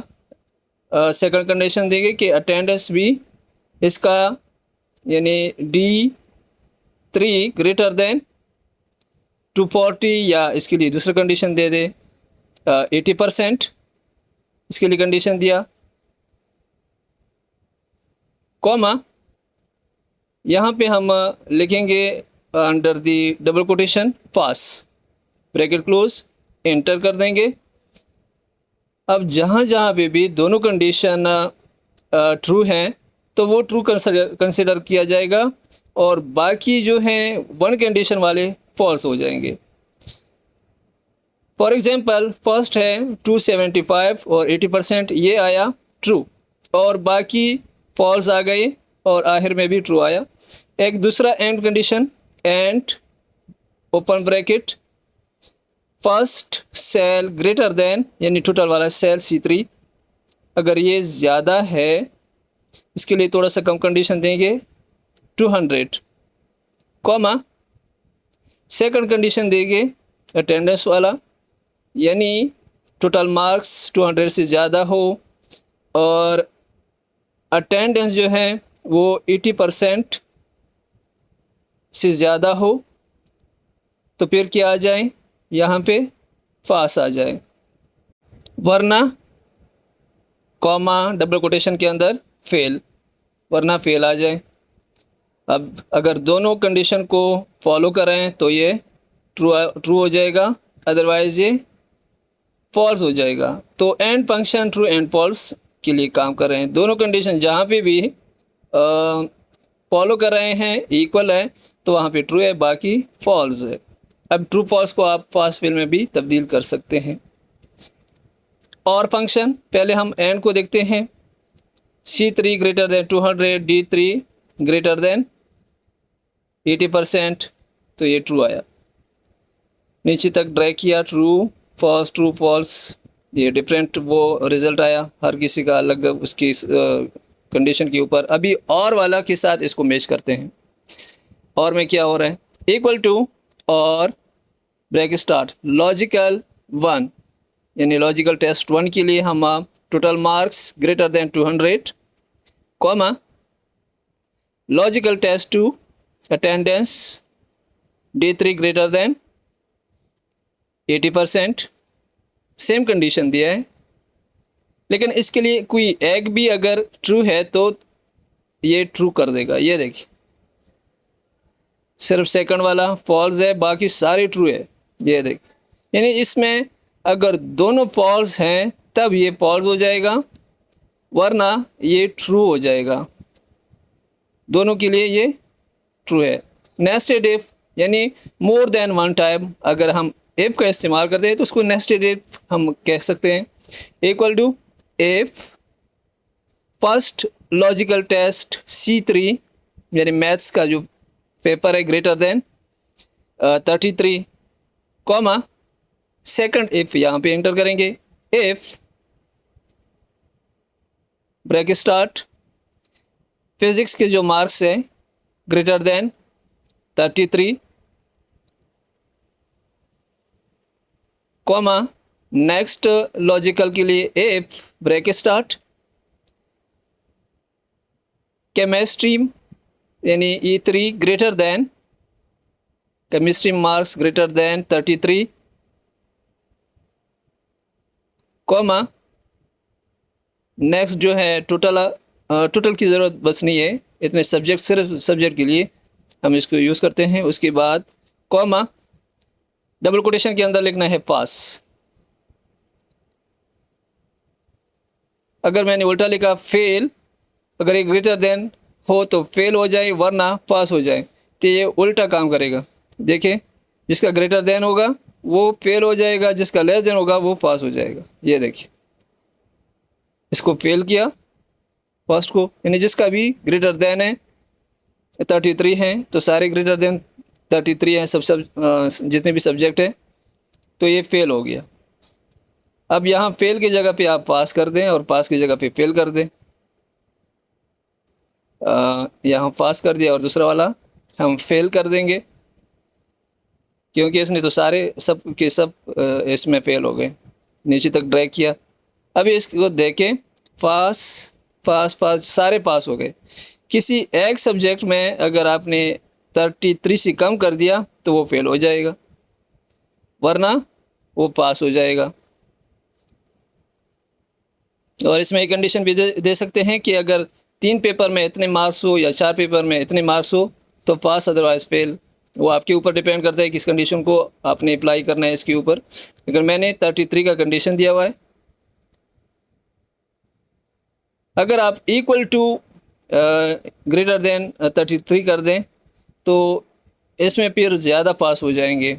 सेकंड कंडीशन देंगे कि अटेंडेंस भी इसका यानी D3 ग्रेटर देन 240 या इसके लिए दूसरा कंडीशन दे दे 80%, इसके लिए कंडीशन दिया, कॉमा यहाँ पे हम लिखेंगे under the double quotation pass bracket close, enter कर देंगे। अब जहाँ पे भी दोनों कंडीशन ट्रू हैं तो वो ट्रू कंसिडर किया जाएगा और बाकी जो हैं वन कंडीशन वाले फॉल्स हो जाएंगे। फॉर एग्जांपल फर्स्ट है 275 और 80%, ये आया ट्रू और बाकी फॉल्स आ गए और आखिर में भी ट्रू आया। एक दूसरा and condition, and open bracket first cell greater than यानी टोटल वाला सेल C3, अगर ये ज़्यादा है इसके लिए थोड़ा सा कम कंडीशन देंगे 200 कॉमा सेकंड कंडीशन देंगे अटेंडेंस वाला यानी टोटल मार्क्स 200 से ज़्यादा हो और अटेंडेंस जो है वो 80% से ज़्यादा हो, तो फिर क्या आ जाए, यहाँ पे पास आ जाए, वरना कॉमा डबल कोटेशन के अंदर फेल, वरना फेल आ जाए। अब अगर दोनों कंडीशन को फॉलो करें तो ये ट्रू हो जाएगा, अदरवाइज़ ये फॉल्स हो जाएगा। तो and function true and false के लिए काम कर रहे हैं। दोनों कंडीशन जहाँ पे भी फॉलो कर रहे हैं इक्वल है तो वहाँ पे ट्रू है, बाकी फॉल्स है। अब ट्रू फॉल्स को आप फास्ट फिल में भी तब्दील कर सकते हैं। और फंक्शन पहले हम एंड को देखते हैं, C3 greater than 200, D3 greater than 80%, तो ये ट्रू आया। नीचे तक ड्रैग किया, ट्रू फॉल्स, ये डिफरेंट वो रिज़ल्ट आया, हर किसी का अलग उसकी कंडीशन के ऊपर। अभी और वाला के साथ इसको मैच करते हैं। और में क्या हो रहा है, इक्वल टू और ब्रैकेट स्टार्ट लॉजिकल 1 यानी लॉजिकल टेस्ट 1 के लिए हम total marks greater than 200 comma logical test 2 attendance D3 greater than 80%, same condition दिया है, लेकिन इसके लिए कोई एक भी अगर ट्रू है तो ये ट्रू कर देगा। ये देखिए सिर्फ सेकंड वाला फॉल्स है, बाकी सारे ट्रू है। ये देख, यानी इसमें अगर दोनों फॉल्स हैं तब ये फॉल्स हो जाएगा, वरना ये ट्रू हो जाएगा। दोनों के लिए ये ट्रू है। नेस्टेड इफ यानी मोर देन वन टाइम, अगर हम इफ का इस्तेमाल करते हैं तो उसको नेस्टेड इफ हम कह सकते हैं। Equal to if first logical test C3 यानी मैथ्स का जो पेपर है greater than 33 comma second if यहाँ पे एंटर करेंगे, इफ ब्रैकेट स्टार्ट फिजिक्स के जो मार्क्स है greater than 33 comma next logical के लिए इफ ब्रेक स्टार्ट, केमिस्ट्री यानी E3 greater than, chemistry marks greater than 33, comma next जो है टोटल की ज़रूरत बस नहीं है, इतने सब्जेक्ट सिर्फ सब्जेक्ट के लिए हम इसको यूज़ करते हैं। उसके बाद कॉमा डबल कोटेशन के अंदर लिखना है पास। अगर मैंने उल्टा लिखा फेल, अगर ये ग्रेटर देन हो तो फेल हो जाए, वरना पास हो जाए, तो ये उल्टा काम करेगा। देखिए, जिसका ग्रेटर देन होगा वो फेल हो जाएगा, जिसका लेस देन होगा वो पास हो जाएगा। ये देखिए, इसको फेल किया फर्स्ट को, यानी जिसका भी ग्रेटर देन है 33 हैं तो सारे ग्रेटर देन 33 हैं, सब जितने भी सब्जेक्ट हैं, तो ये फेल हो गया। अब यहाँ फेल की जगह पे आप पास कर दें और पास की जगह पे फेल कर दें। यहाँ पास कर दिया और दूसरा वाला हम फेल कर देंगे, क्योंकि इसने तो सारे सब के सब इसमें फेल हो गए। नीचे तक ड्रैग किया, अभी इसको देखें, पास पास पास सारे पास हो गए। किसी एक सब्जेक्ट में अगर आपने 33 से कम कर दिया तो वो फेल हो जाएगा, वरना वो पास हो जाएगा। और इसमें एक कंडीशन भी दे सकते हैं कि अगर 3 पेपर में इतने मार्क्स हो या 4 पेपर में इतने मार्क्स हो तो पास, अदरवाइज़ फेल। वो आपके ऊपर डिपेंड करता है किस कंडीशन को आपने अप्लाई करना है इसके ऊपर। अगर मैंने 33 का कंडीशन दिया हुआ है, अगर आप इक्वल टू ग्रेटर देन 33 कर दें तो इसमें फिर ज़्यादा पास हो जाएंगे,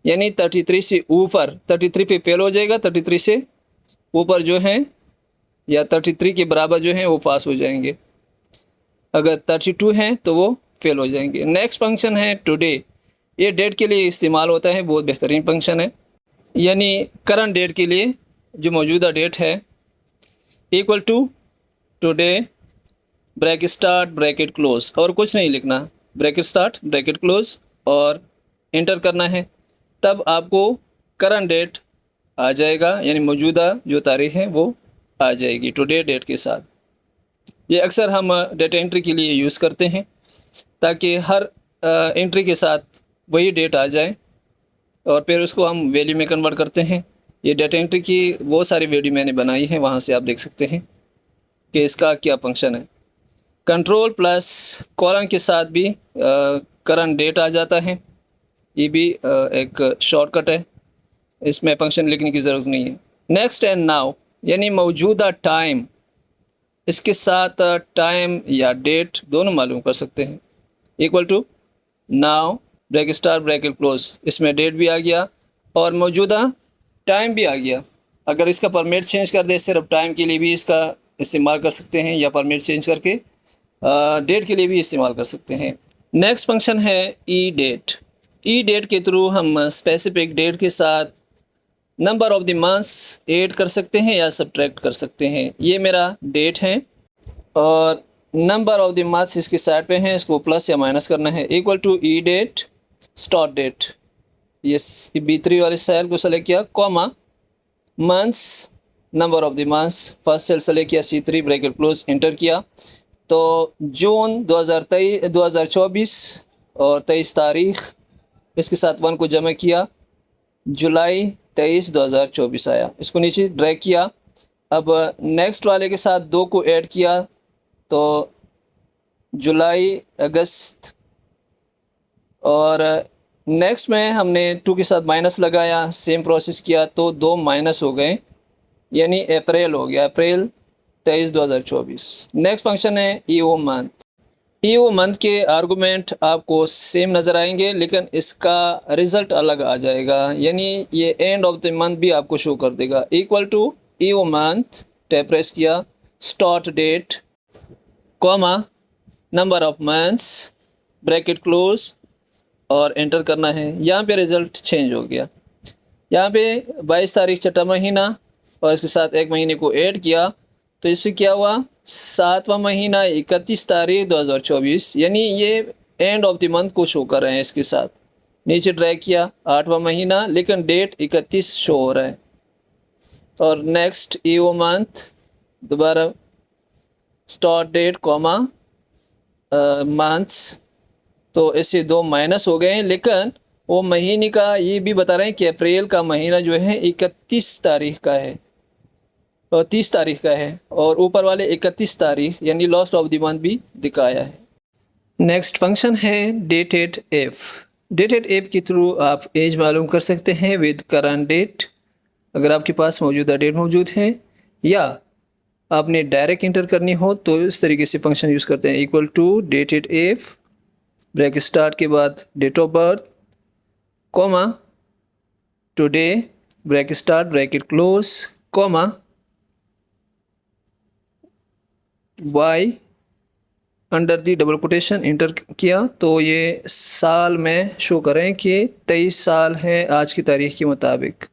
यानी 33 से ऊपर, 33 पे फेल हो जाएगा, 33 से ऊपर जो हैं या 33 के बराबर जो हैं वो पास हो जाएंगे। अगर 32 हैं तो वो फेल हो जाएंगे। नेक्स्ट फंक्शन है टुडे, ये डेट के लिए इस्तेमाल होता है, बहुत बेहतरीन फंक्शन है। यानी करंट डेट के लिए जो मौजूदा डेट है, equal to today bracket start bracket close, और कुछ नहीं लिखना, ब्रैकेट स्टार्ट ब्रैकेट क्लोज और इंटर करना है, तब आपको करंट डेट आ जाएगा, यानी मौजूदा जो तारीख है वो आ जाएगी टुडे डेट के साथ। ये अक्सर हम डेटा एंट्री के लिए यूज़ करते हैं ताकि हर एंट्री के साथ वही डेट आ जाए और फिर उसको हम वैल्यू में कन्वर्ट करते हैं। ये डेटा एंट्री की बहुत सारी वीडियो मैंने बनाई है, वहाँ से आप देख सकते हैं कि इसका क्या फंक्शन है। कंट्रोल प्लस कॉलन के साथ भी करंट डेट आ जाता है, ये भी एक शॉर्टकट है, इसमें फंक्शन लिखने की ज़रूरत नहीं है। नेक्स्ट एंड नाउ, यानी मौजूदा टाइम, इसके साथ टाइम या डेट दोनों मालूम कर सकते हैं। Equal to now bracket start bracket close, इसमें डेट भी आ गया और मौजूदा टाइम भी आ गया। अगर इसका फॉर्मेट चेंज कर दे, सिर्फ टाइम के लिए भी इसका इस्तेमाल कर सकते हैं, या फॉर्मेट चेंज करके डेट के लिए भी इस्तेमाल कर सकते हैं। नेक्स्ट फंक्शन है ई डेट। ई डेट के थ्रू हम स्पेसिफिक डेट के साथ number of the months add कर सकते हैं या सब्ट्रैक्ट कर सकते हैं। ये मेरा डेट है और नंबर ऑफ द मंथ्स इसके साइड पे हैं, इसको प्लस या माइनस करना है। Equal to E date start date, ये B3 वाले सेल को सेलेक्ट किया, comma months number of the months, first cell select किया, C3 ब्रैकेट क्लोज, इंटर किया। तो जून 2024 और 23 तारीख, इसके साथ 1 को जमा किया, जुलाई 23 2024 आया। इसको नीचे ड्रैग किया। अब नेक्स्ट वाले के साथ 2 को ऐड किया तो जुलाई अगस्त, और नेक्स्ट में हमने 2 के साथ माइनस लगाया, सेम प्रोसेस किया तो 2 माइनस हो गए, यानी अप्रैल हो गया, अप्रैल 23 2024। नेक्स्ट फंक्शन है ईओ मंथ। ईओ मंथ के आर्गूमेंट आपको सेम नज़र आएंगे, लेकिन इसका रिज़ल्ट अलग आ जाएगा, यानी ये एंड ऑफ द मंथ भी आपको शो कर देगा। Equal to EO month, tab press किया, start date, comma number of months bracket close और एंटर करना है। यहाँ पे रिज़ल्ट चेंज हो गया। यहाँ पे 22 तारीख छठा महीना और इसके साथ 1 महीने को ऐड किया तो इससे क्या हुआ, 7वां महीना 31 तारीख 2024, यानी ये एंड ऑफ द मंथ को शो कर रहे हैं इसके साथ। नीचे ड्रैग किया 8वां महीना, लेकिन डेट 31 शो हो रहा है। और नेक्स्ट ईओ मंथ, दोबारा स्टार्ट डेट कॉमा मंथ्स, तो ऐसे 2 माइनस हो गए हैं। लेकिन वो महीने का ये भी बता रहे हैं कि अप्रैल का महीना जो है 31 तारीख का है और 30 तारीख का है, और ऊपर वाले 31 तारीख यानी लास्ट ऑफ द मंथ भी दिखाया है। नेक्स्ट फंक्शन है डेटेड एफ। डेटेड एफ के थ्रू आप एज मालूम कर सकते हैं विद करंट डेट, अगर आपके पास मौजूदा डेट मौजूद है, या आपने डायरेक्ट इंटर करनी हो तो इस तरीके से फंक्शन यूज़ करते हैं। Equal to dated F, bracket start के बाद date of birth, comma today, bracket start bracket close, comma Y under the double quotation, enter किया तो ये साल में शो करें कि 23 साल है आज की तारीख के मुताबिक।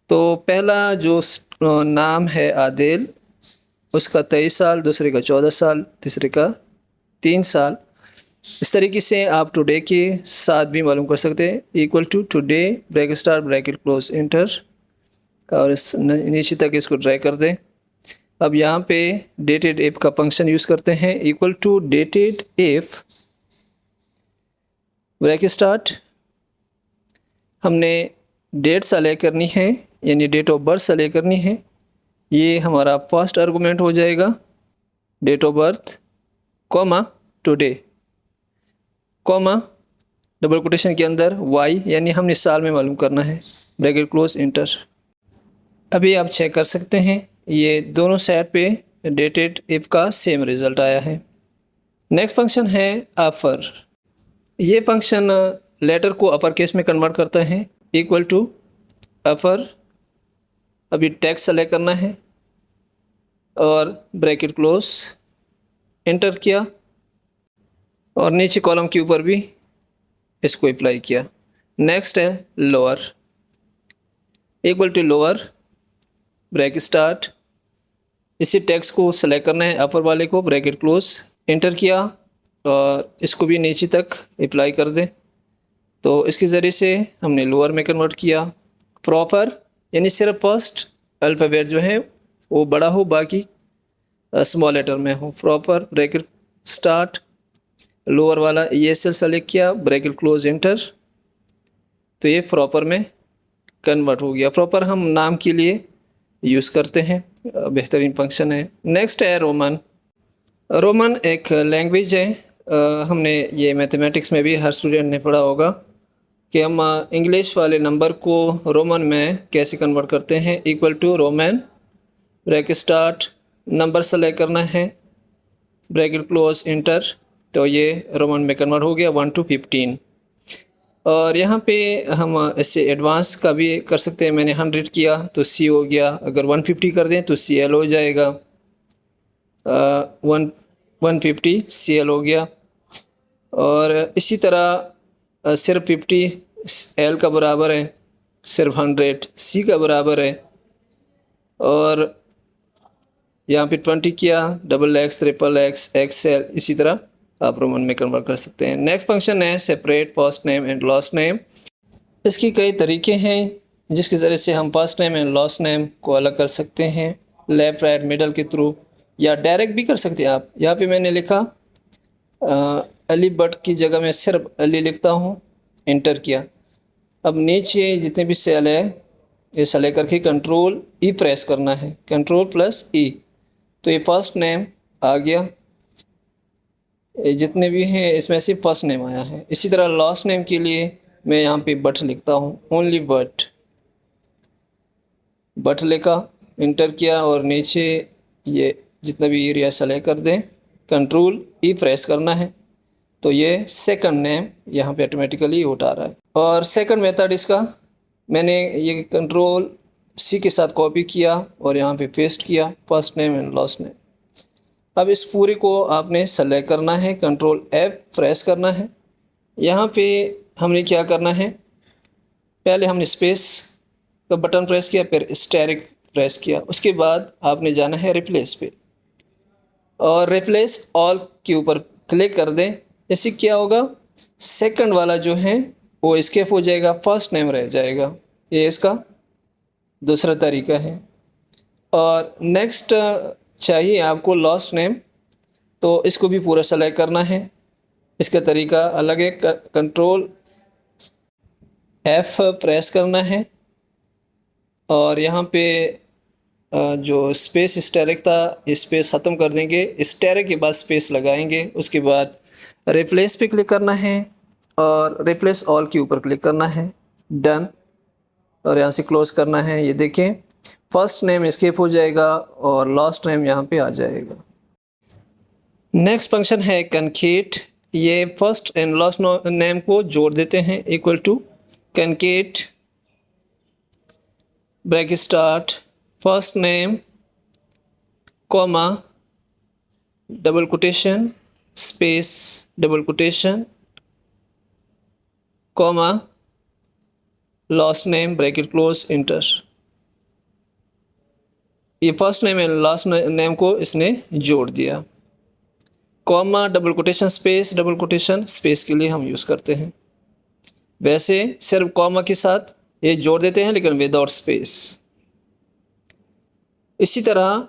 तो पहला जो नाम है आदिल, उसका 23 साल, दूसरे का 14 साल, तीसरे का 3 साल। इस तरीके से आप टुडे के साथ भी मालूम कर सकते हैं। Equal to today, bracket start bracket close, enter, और इस नीचे तक इसको ड्रैग कर दें। अब यहाँ पे डेटेड एफ का फंक्शन यूज़ करते हैं। Equal to dated F, bracket start, हमने डेट सेलेक्ट करनी है यानी डेट ऑफ बर्थ सेलेक्ट करनी है। ये हमारा फर्स्ट आर्गूमेंट हो जाएगा, date of birth, comma today, comma double quotation के अंदर वाई यानी हमने साल में मालूम करना है, ब्रैकेट क्लोज, इंटर। अभी आप चेक कर सकते हैं ये दोनों साइड पे डेटेड इफ का सेम रिज़ल्ट आया है। नेक्स्ट फंक्शन है अपर। ये फंक्शन लेटर को अपर केस में कन्वर्ट करता है। इक्वल टू अपर, अभी टेक्स्ट सेलेक्ट करना है और ब्रैकेट क्लोज, इंटर किया, और नीचे कॉलम के ऊपर भी इसको अप्लाई किया। नेक्स्ट है lower. Equal to lower, bracket start, इसी टेक्स्ट को सेलेक्ट करना है अपर वाले को, ब्रैकेट क्लोज, इंटर किया, और इसको भी नीचे तक अप्लाई कर दें। तो इसके ज़रिए से हमने लोअर में कन्वर्ट किया। प्रॉपर यानी सिर्फ फर्स्ट अल्फ़ाबेट जो है वो बड़ा हो, बाकी स्मॉल लेटर में हो। प्रॉपर, ब्रैकेट स्टार्ट, लोअर वाला ESL सेलेक्ट किया, ब्रैकेट क्लोज, इंटर, तो ये प्रॉपर में कन्वर्ट हो गया। प्रॉपर हम नाम के लिए यूज़ करते हैं, बेहतरीन फंक्शन है। नेक्स्ट है रोमन। रोमन एक लैंग्वेज है, हमने ये मैथमेटिक्स में भी हर स्टूडेंट ने पढ़ा होगा कि हम इंग्लिश वाले नंबर को रोमन में कैसे कन्वर्ट करते हैं। Equal to Roman, bracket start, number select करना है, ब्रैकेट क्लोज, इंटर, तो ये रोमन में कन्वर्ट हो गया 1 to 15। और यहाँ पे हम इससे एडवांस का भी कर सकते हैं। मैंने 100 किया तो C हो गया, अगर 150 कर दें तो CL हो जाएगा, 150 CL हो गया। और इसी तरह सिर्फ 50 L का बराबर है, सिर्फ 100 C का बराबर है। और यहाँ पे 20 किया, XX, XXX, XL, इसी तरह आप रोमन में कन्वर्ट कर सकते हैं। नेक्स्ट फंक्शन है separate first name and last name. इसकी कई तरीके हैं जिसके ज़रिए से हम first name and last name को अलग कर सकते हैं, लेफ़्ट राइट मिडल के थ्रू, या डायरेक्ट भी कर सकते हैं आप। यहाँ पे मैंने लिखा अली बट की जगह मैं सिर्फ अली लिखता हूँ, इंटर किया। अब नीचे जितने भी सेल है ये सेलेक्ट करके कंट्रोल E प्रेस करना है, कंट्रोल प्लस E, तो ये फर्स्ट नेम आ गया। जितने भी हैं इसमें से फर्स्ट नेम आया है। इसी तरह लास्ट नेम के लिए मैं यहाँ पे बट लिखता हूँ, ओनली बट लिखा, इंटर किया, और नीचे ये जितना भी एरिया सेलेक्ट कर दें, कंट्रोल E प्रेस करना है, तो ये सेकंड नेम यहाँ पे ऑटोमेटिकली उठा रहा है। और सेकंड मेथड इसका मैंने ये कंट्रोल C के साथ कॉपी किया और यहाँ पे पेस्ट किया, first name and last name. अब इस पूरे को आपने सेलेक्ट करना है, कंट्रोल F प्रेस करना है। यहाँ पे हमने क्या करना है, पहले हमने स्पेस का बटन प्रेस किया, फिर स्टेरिक प्रेस किया, उसके बाद आपने जाना है रिप्लेस पे, और रिप्लेस ऑल के ऊपर क्लिक कर दें। इससे क्या होगा, सेकंड वाला जो है वो एस्केप हो जाएगा, फर्स्ट नेम रह जाएगा। ये इसका दूसरा तरीका है। और नेक्स्ट चाहिए आपको लास्ट नेम, तो इसको भी पूरा सेलेक्ट करना है। इसका तरीका अलग है, कंट्रोल F प्रेस करना है और यहाँ पे जो स्पेस स्टेरिक था, स्पेस ख़त्म कर देंगे, स्टेरिक के बाद स्पेस लगाएंगे। उसके बाद रिप्लेस पे क्लिक करना है और रिप्लेस ऑल के ऊपर क्लिक करना है, डन। और यहाँ से क्लोज करना है। ये देखें फर्स्ट नेम एस्केप हो जाएगा और लास्ट नेम यहाँ पे आ जाएगा। नेक्स्ट फंक्शन है कनकेट। ये फर्स्ट एंड लास्ट नेम को जोड़ देते हैं, equal to concat bracket start first name comma double quotation space double quotation comma last name bracket close enter. ये first name and last name को इसने जोड़ दिया। Comma double quotation space double quotation space के लिए हम use करते हैं। वैसे सिर्फ कॉमा के साथ ये जोड़ देते हैं लेकिन विदाउट स्पेस। इसी तरह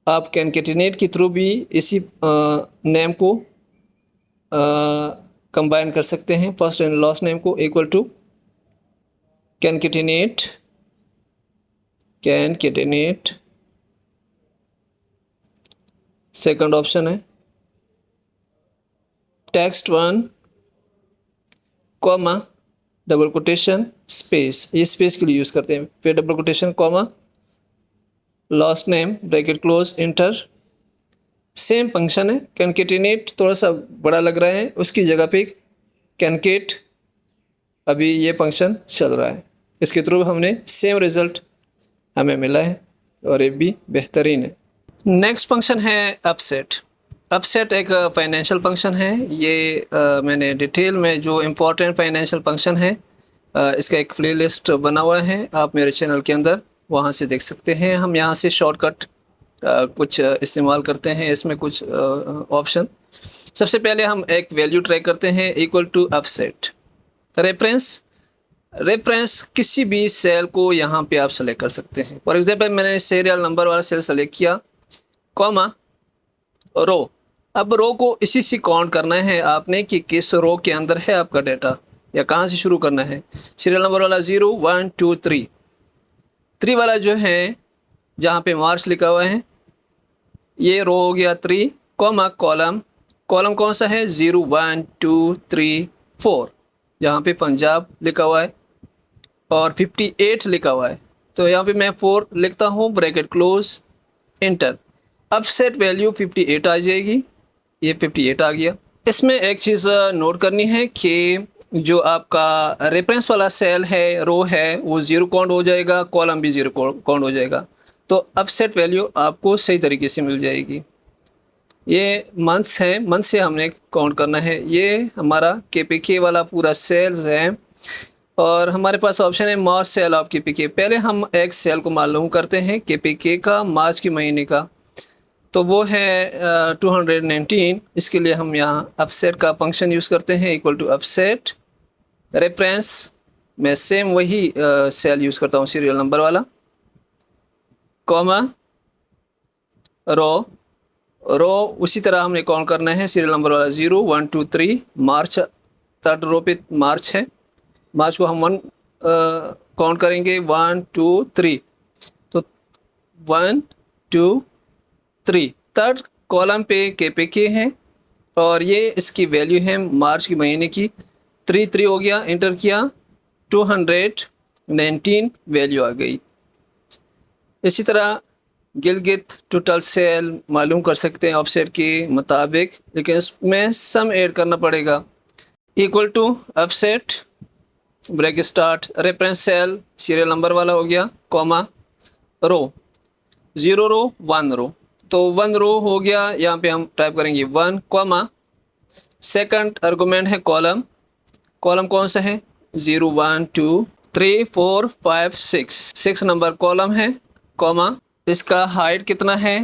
आप कैनकेटिनेट के थ्रू भी इसी नेम को कंबाइन कर सकते हैं, फर्स्ट एंड लास्ट नेम को, इक्वल टू कैनकेटिनेट सेकंड ऑप्शन है text one comma double quotation space, ये स्पेस के लिए यूज़ करते हैं, फिर double quotation comma last name bracket close inter. Same function है। कैनकेटिनेट थोड़ा सा बड़ा लग रहा है, उसकी जगह पे कैनकेट अभी ये फंक्शन चल रहा है। इसके थ्रू हमने सेम रिज़ल्ट हमें मिला है और ये भी बेहतरीन है। नेक्स्ट फंक्शन है अपसेट। अपसेट एक फाइनेंशियल फंक्शन है। ये मैंने डिटेल में जो इम्पोर्टेंट फाइनेंशियल फंक्शन है इसका एक प्लेलिस्ट बना हुआ है, आप मेरे चैनल के अंदर वहाँ से देख सकते हैं। हम यहाँ से शॉर्टकट कुछ इस्तेमाल करते हैं, इसमें कुछ ऑप्शन। सबसे पहले हम एक वैल्यू ट्राई करते हैं, इक्वल टू अपसेट रेफरेंस किसी भी सेल को यहाँ पे आप सेलेक्ट कर सकते हैं। फॉर एग्जांपल मैंने सीरियल नंबर वाला सेल सेलेक्ट किया, कॉमा रो। अब रो को इसी से काउंट करना है आपने कि किस रो के अंदर है आपका डाटा या कहाँ से शुरू करना है। सीरियल नंबर वाला 0 1 2 3, 3 वाला जो है जहाँ पे मार्च लिखा हुआ है ये रो हो गया 3, कॉमा कॉलम कौन सा है 0 1 2 3 4, जहाँ पे पंजाब लिखा हुआ है और 58 लिखा हुआ है, तो यहाँ पे मैं 4 लिखता हूँ, ब्रैकेट क्लोज इंटर। अब सेट वैल्यू 58 आ जाएगी, ये 58 आ गया। इसमें एक चीज़ नोट करनी है कि जो आपका रेफरेंस वाला सेल है, रो है, वो 0 काउंट हो जाएगा, कॉलम भी 0 काउंट हो जाएगा, तो अब सेट वैल्यू आपको सही तरीके से मिल जाएगी। ये मंथ्स है, मंथ से हमने काउंट करना है। ये हमारा KPK वाला पूरा सेल्स है और हमारे पास ऑप्शन है मार्च सेल ऑफ KPK। पहले हम एक सेल को मालूम करते हैं KPK का मार्च के महीने का, तो वो है 219। इसके लिए हम यहाँ अपसेट का फंक्शन यूज़ करते हैं, इक्वल टू अपसेट रेफरेंस। मैं सेम वही सेल यूज़ करता हूँ सीरियल नंबर वाला, कॉमा रो उसी तरह हमने काउंट करना है, सीरियल नंबर वाला 0 1 2 3, मार्च थर्ड रो पे मार्च है, मार्च को हम 1 काउंट करेंगे 1 2 3, तो 1 2 3। थर्ड कॉलम पे KPK है और ये इसकी वैल्यू है मार्च के महीने की, 3 हो गया, इंटर किया, 219 वैल्यू आ गई। इसी तरह गिलगित टोटल सेल मालूम कर सकते हैं ऑफसेट के मुताबिक, लेकिन इसमें सम ऐड करना पड़ेगा, equal to offset bracket start reference cell serial number वाला हो गया, कॉमा रो 0 रो 1 रो, तो 1 रो हो गया, यहाँ पे हम टाइप करेंगे 1, कॉमा सेकंड आर्गुमेंट है कॉलम कौन सा है 0 1 2 3 4 5 6 नंबर कॉलम है, कॉमा इसका हाइट कितना है,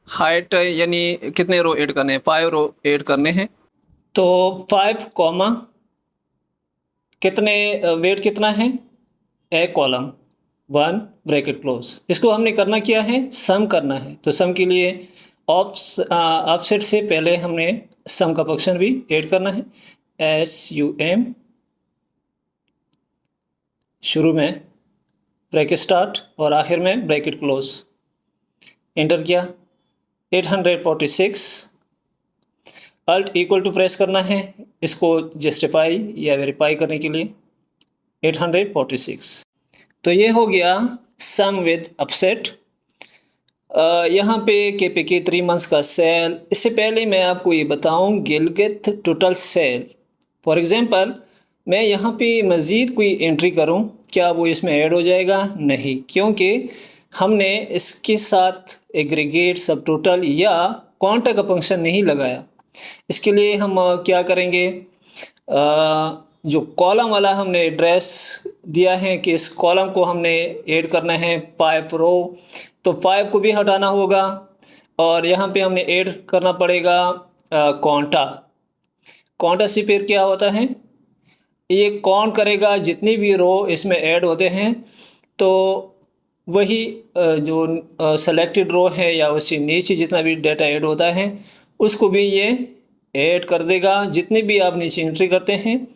हाइट यानी कितने रो ऐड करने हैं, 5 रो ऐड करने हैं, तो 5 कॉमा कितने वेट कितना है, ए कॉलम 1 ब्रैकेट क्लोज। इसको हमने करना क्या है, सम करना है। तो सम के लिए ऑफसेट से पहले हमने सम का फंक्शन भी ऐड करना है, SUM, शुरू में ब्रैकेट स्टार्ट और आखिर में ब्रैकेट क्लोज। एंटर किया, 846, अल्ट इक्वल टू प्रेस करना है इसको जस्टिफाई या वेरीफाई करने के लिए, 846। तो ये हो गया सम विद अपसेट। यहाँ पे KPK 3 मंथ्स का सेल। इससे पहले मैं आपको ये बताऊँ Gilgit total sale. For example मैं यहाँ पे मज़ीद कोई एंट्री करूँ, क्या वो इसमें ऐड हो जाएगा? नहीं, क्योंकि हमने इसके साथ एग्रीगेट, सब टोटल या क्वांटा का फंक्शन नहीं लगाया। इसके लिए हम क्या करेंगे, जो कॉलम वाला हमने एड्रेस दिया है कि इस कॉलम को हमने ऐड करना है 5 रो, तो 5 को भी हटाना होगा और यहाँ पे हमने ऐड करना पड़ेगा क्वांटा। क्वांटा से फिर क्या होता है, ये काउंट करेगा जितनी भी रो इसमें ऐड होते हैं, तो वही जो सेलेक्टेड रो है या उससे नीचे जितना भी डाटा ऐड होता है उसको भी ये ऐड कर देगा। जितने भी आप नीचे एंट्री करते हैं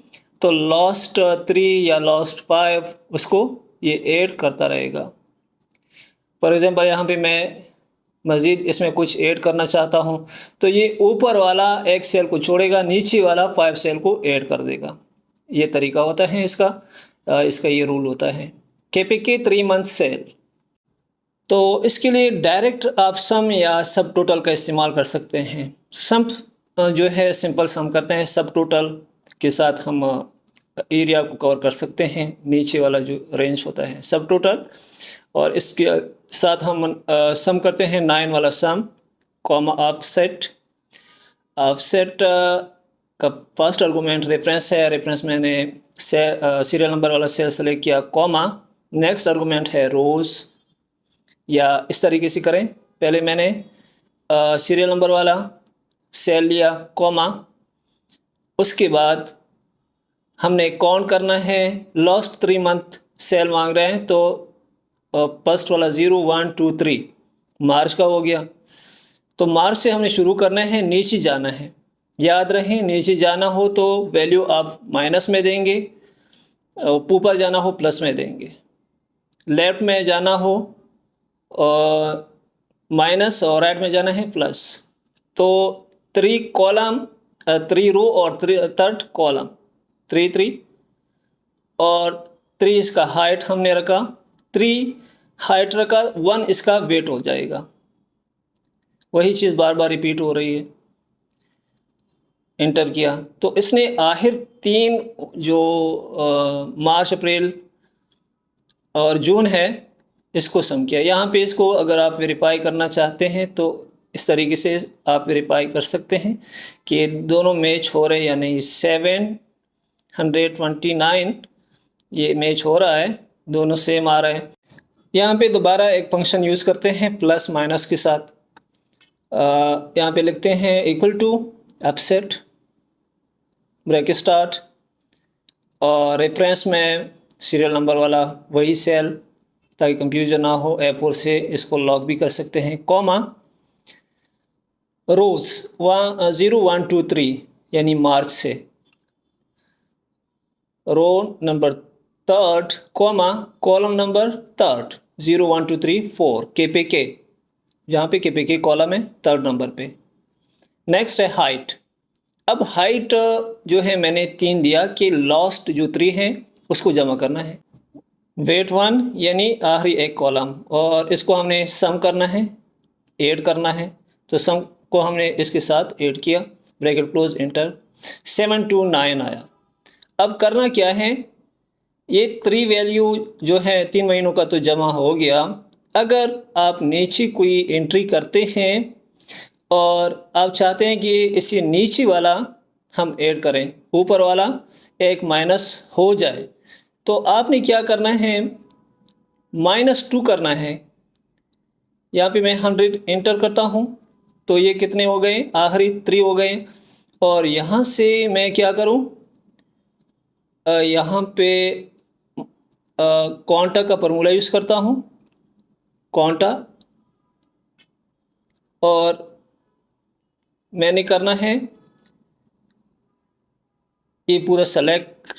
तो लास्ट 3 या लास्ट 5 उसको ये ऐड करता रहेगा। फॉर एग्ज़ाम्पल यहाँ पे मैं मज़ीद इसमें कुछ ऐड करना चाहता हूँ तो ये ऊपर वाला एक सेल को छोड़ेगा, नीचे वाला 5 सेल को ऐड कर देगा। ये तरीका होता है इसका ये रूल होता है KPK 3 मंथ सेल। तो इसके लिए डायरेक्ट आप सम या सब टोटल का इस्तेमाल कर सकते हैं। सम जो है सिंपल सम करते हैं, सब टोटल के साथ हम एरिया को कवर कर सकते हैं, नीचे वाला जो रेंज होता है सब टोटल, और इसके साथ हम सम करते हैं 9 वाला सम, कॉमा ऑफसेट। ऑफसेट का फर्स्ट आर्गूमेंट रेफरेंस है, रेफरेंस मैंने सीरियल नंबर वाला सेल सेलेक्ट किया, कॉमा नेक्स्ट आर्गूमेंट है रोज़, या इस तरीके से करें, पहले मैंने सीरियल नंबर वाला सेल लिया, कॉमा, उसके बाद हमने काउंट करना है, लास्ट 3 मंथ सेल मांग रहे हैं तो फर्स्ट वाला 0 1 2 3 मार्च का हो गया, तो मार्च से हमने शुरू करना है, नीचे जाना है। याद रहे नीचे जाना हो तो वैल्यू आप माइनस में देंगे, ऊपर जाना हो प्लस में देंगे, लेफ्ट में जाना हो माइनस और राइट में जाना है प्लस। तो 3 कॉलम 3 रो और 3rd कॉलम 3 3 और 3 इसका हाइट हमने रखा, 3 हाइट रखा, 1 इसका वेट हो जाएगा। वही चीज़ बार बार रिपीट हो रही है। एंटर किया तो इसने आखिर 3 जो मार्च अप्रैल और जून है इसको सम किया। यहाँ पे इसको अगर आप वेरीफाई करना चाहते हैं तो इस तरीके से आप वेरीफाई कर सकते हैं कि दोनों मैच हो रहे हैं या नहीं। 729 ये मैच हो रहा है, दोनों सेम आ रहा है। यहाँ पे दोबारा एक फंक्शन यूज़ करते हैं प्लस माइनस के साथ। यहाँ पे लिखते हैं equal to offset bracket start और रेफरेंस में सीरियल नंबर वाला वही सेल, ताकि कंफ्यूजन ना हो। A4 से इसको लॉक भी कर सकते हैं, कॉमा रोज़ 0 1 2 3 यानी मार्च से, row number 3rd comma column number 3rd 0 1 2 3 4 KPK, जहाँ पे KPK कॉलम है 3rd नंबर पे। नेक्स्ट है हाइट। अब हाइट जो है मैंने 3 दिया कि लास्ट जो 3 हैं उसको जमा करना है। वेट 1 यानी आखिरी एक कॉलम, और इसको हमने सम करना है, ऐड करना है, तो सम को हमने इसके साथ ऐड किया, ब्रैकेट क्लोज, एंटर। 729 आया। अब करना क्या है, ये 3 वैल्यू जो है 3 महीनों का तो जमा हो गया। अगर आप नीचे कोई एंट्री करते हैं और आप चाहते हैं कि इससे नीचे वाला हम ऐड करें, ऊपर वाला एक माइनस हो जाए, तो आपने क्या करना है, -2 करना है। यहाँ पे मैं 100 एंटर करता हूँ तो ये कितने हो गए, आखिरी 3 हो गए। और यहाँ से मैं क्या करूँ, यहाँ पे क्वांटा का फार्मूला यूज़ करता हूँ, क्वांटा, और मैंने करना है ये पूरा सेलेक्ट,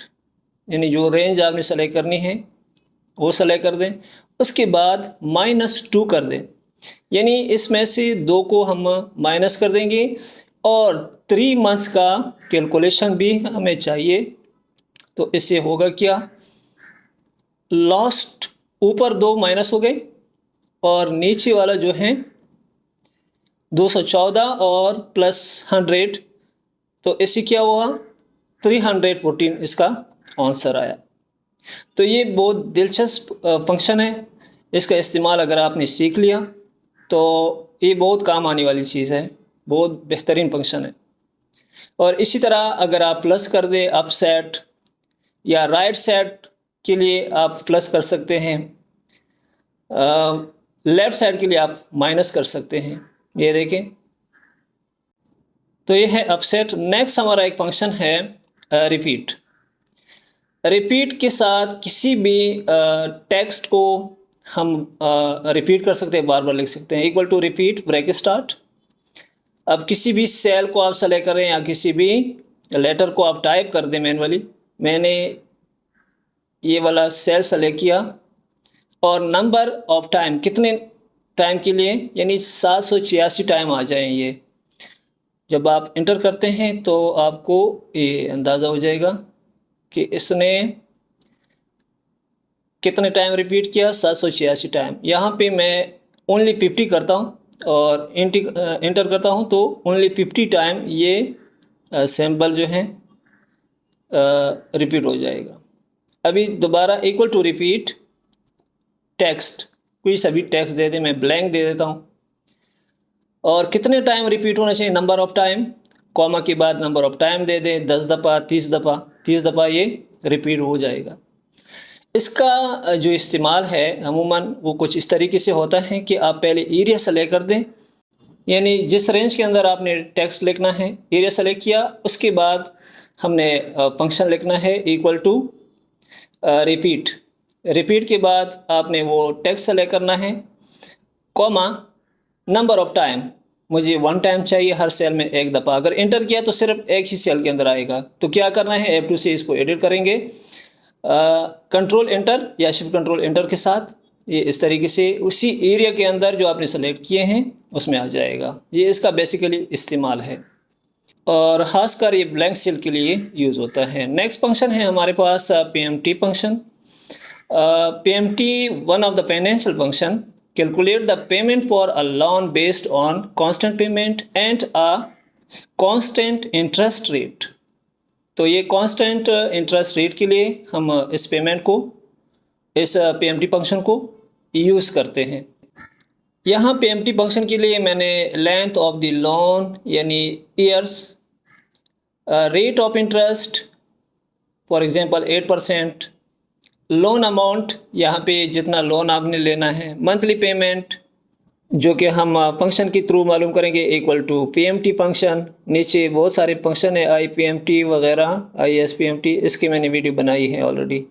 यानी जो रेंज आपने सेलेक्ट करनी है वो सेलेक्ट कर दें। उसके बाद -2 कर दें, यानी इसमें से 2 को हम माइनस कर देंगे, और 3 मंथ्स का कैलकुलेशन भी हमें चाहिए। तो इससे होगा क्या, लास्ट ऊपर 2 माइनस हो गए और नीचे वाला जो है 214 और प्लस 100, तो इससे क्या हुआ, 314 इसका आंसर आया। तो ये बहुत दिलचस्प फंक्शन है, इसका इस्तेमाल अगर आपने सीख लिया तो ये बहुत काम आने वाली चीज़ है, बहुत बेहतरीन फंक्शन है। और इसी तरह अगर आप प्लस कर दे अप सेट या राइट सेट के लिए आप प्लस कर सकते हैं, लेफ़्ट साइड के लिए आप माइनस कर सकते हैं। ये देखें, तो ये है अपसेट। नेक्स्ट हमारा एक फंक्शन है रिपीट। रिपीट के साथ किसी भी टेक्स्ट को हम रिपीट कर सकते हैं, बार बार लिख सकते हैं। Equal to repeat break start. अब किसी भी सेल को आप सेलेक्ट करें या किसी भी लेटर को आप टाइप कर दें मैनुअली। मैंने ये वाला सेल सेलेक्ट किया और नंबर ऑफ टाइम, कितने टाइम के लिए, यानी 786 टाइम आ जाएं। ये जब आप इंटर करते हैं तो आपको ये अंदाज़ा हो जाएगा कि इसने कितने टाइम रिपीट किया, 786 टाइम। यहाँ पे मैं ओनली 50 करता हूँ और इंटर करता हूँ तो ओनली 50 टाइम ये सिंबल जो है रिपीट हो जाएगा। अभी दोबारा इक्वल टू रिपीट टेक्स्ट, कोई सभी टेक्स्ट दे दे, मैं ब्लैंक दे देता हूँ। और कितने टाइम रिपीट होना चाहिए, नंबर ऑफ टाइम, कॉमा के बाद नंबर ऑफ टाइम दे दें, 10 दफ़ा, 30 दफ़ा, 30 दफ़ा ये रिपीट हो जाएगा। इसका जो इस्तेमाल है अमूमन वो कुछ इस तरीके से होता है कि आप पहले एरिया सेलेक्ट कर दें, यानी जिस रेंज के अंदर आपने टेक्स्ट लिखना है, एरिया सेलेक्ट किया, उसके बाद हमने फंक्शन लिखना है इक्वल टू रिपीट। रिपीट के बाद आपने वो टेक्स्ट सेलेक्ट करना है, कॉमा नंबर ऑफ टाइम, मुझे 1 टाइम चाहिए हर सेल में 1 दफ़ा। अगर इंटर किया तो सिर्फ एक ही सेल के अंदर आएगा। तो क्या करना है, F2 से इसको एडिट करेंगे, कंट्रोल इंटर या शिफ्ट कंट्रोल इंटर के साथ, ये इस तरीके से उसी एरिया के अंदर जो आपने सेलेक्ट किए हैं उसमें आ जाएगा। ये इसका बेसिकली इस्तेमाल है और ख़ासकर ये ब्लैंक सेल के लिए यूज़ होता है। नेक्स्ट फंक्शन है हमारे पास PMT function. PMT one of the financial function, calculate the payment for a loan based on constant payment and a constant interest rate। तो ये constant interest rate के लिए हम इस पेमेंट को, इस PMT फंक्शन को यूज़ करते हैं। यहाँ PMT फंक्शन के लिए मैंने लेंथ ऑफ द लोन यानी years, rate of interest for example 8%, loan amount, यहाँ पे जितना लोन आपने लेना है, मंथली पेमेंट जो कि हम फंक्शन के थ्रू मालूम करेंगे इक्वल टू PMT फंक्शन। नीचे बहुत सारे फंक्शन है, IPMT वगैरह, ISPMT, इसकी मैंने वीडियो बनाई है ऑलरेडी,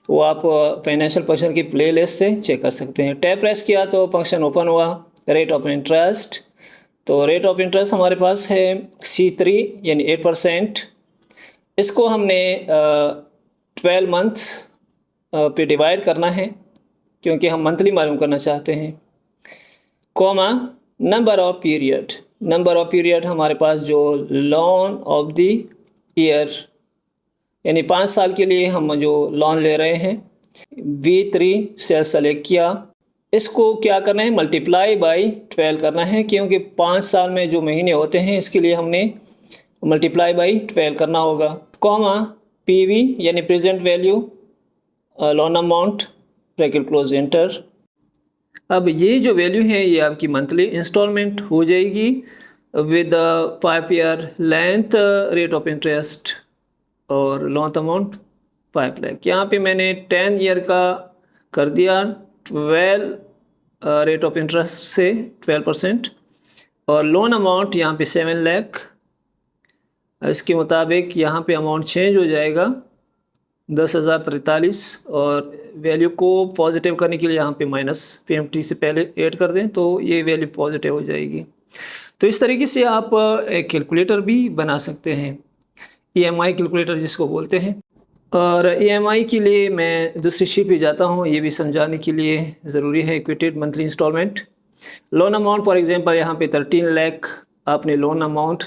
वो आप फाइनेंशियल फंक्शन की प्लेलिस्ट से चेक कर सकते हैं। टैप प्रेस किया तो फंक्शन ओपन हुआ। रेट ऑफ इंटरेस्ट, तो रेट ऑफ इंटरेस्ट हमारे पास है C3 यानी 8%। इसको हमने 12 मंथ्स पे डिवाइड करना है क्योंकि हम मंथली मालूम करना चाहते हैं, comma number of period. Number of period हमारे पास जो लोन ऑफ द ईयर यानी 5 साल के लिए हम जो लोन ले रहे हैं, B3 से सेलेक्ट किया। इसको क्या करना है, मल्टीप्लाई बाई 12 करना है क्योंकि 5 साल में जो महीने होते हैं इसके लिए हमने मल्टीप्लाई बाई 12 करना होगा, कॉमा PV यानी present value, loan amount, bracket close inter. अब ये जो वैल्यू है ये आपकी मंथली इंस्टॉलमेंट हो जाएगी with 5 year length, rate of interest और लोन अमाउंट 5 लाख। यहाँ पे मैंने 10 ईयर का कर दिया, 12 रेट ऑफ इंटरेस्ट से 12% और लोन अमाउंट यहाँ पे 7 लाख। इसके मुताबिक यहाँ पे अमाउंट चेंज हो जाएगा 10,043 और वैल्यू को पॉजिटिव करने के लिए यहाँ पे माइनस PMT से पहले ऐड कर दें तो ये वैल्यू पॉजिटिव हो जाएगी। तो इस तरीके से आप एक कैलकुलेटर भी बना सकते हैं, EMI कैलकुलेटर जिसको बोलते हैं। और EMI के लिए मैं दूसरी शीट पे जाता हूँ, ये भी समझाने के लिए ज़रूरी है। Equated monthly instalment, loan amount for example यहाँ पे 13 लाख आपने लोन अमाउंट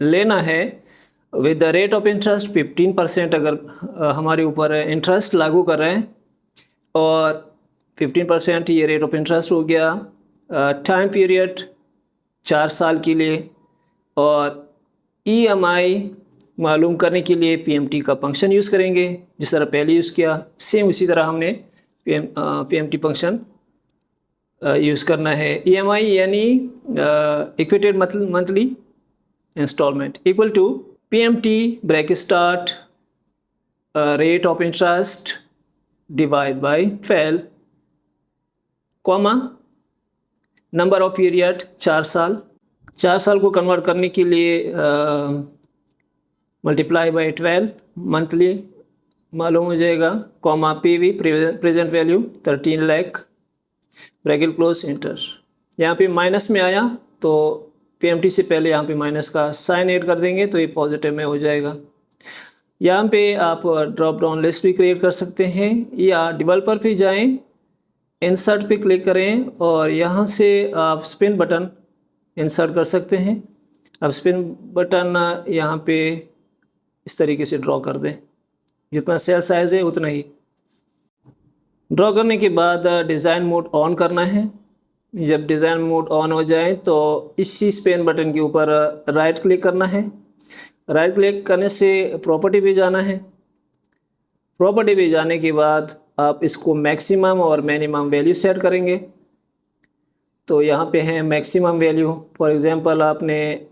लेना है with the rate of interest 15%। अगर हमारे ऊपर इंटरेस्ट लागू कर रहे हैं और 15% ये रेट ऑफ इंटरेस्ट हो गया। टाइम पीरियड 4 साल के लिए, और EMI मालूम करने के लिए PMT का फंक्शन यूज़ करेंगे जिस तरह पहले यूज़ किया, सेम उसी तरह हमने PMT फंक्शन यूज़ करना है। EMI यानी equated monthly instalment equal to PMT bracket start rate of interest divide by 12 comma number of period 4 साल। 4 साल को कन्वर्ट करने के लिए मल्टीप्लाई बाय 12 मंथली मालूम हो जाएगा, comma PV present value 13 lakh bracket close inter. यहाँ पे माइनस में आया तो PMT से पहले यहाँ पे माइनस का साइन ऐड कर देंगे तो ये पॉजिटिव में हो जाएगा। यहाँ पे आप ड्रॉप डाउन लिस्ट भी क्रिएट कर सकते हैं, या डेवलपर पे जाएं, इंसर्ट पे क्लिक करें और यहाँ से आप स्पिन बटन इंसर्ट कर सकते हैं। अब स्पिन बटन यहाँ पे इस तरीके से ड्रॉ कर दें, जितना सेल साइज़ है उतना ही। ड्रॉ करने के बाद डिज़ाइन मोड ऑन करना है। जब डिज़ाइन मोड ऑन हो जाए तो इसी स्पेन बटन के ऊपर राइट क्लिक करना है। राइट क्लिक करने से प्रॉपर्टी पे जाना है। प्रॉपर्टी पे जाने के बाद आप इसको मैक्सिमम और मिनिमम वैल्यू सेट करेंगे। तो यहाँ पे है मैक्सिमम वैल्यू, फॉर एग्ज़ाम्पल आपने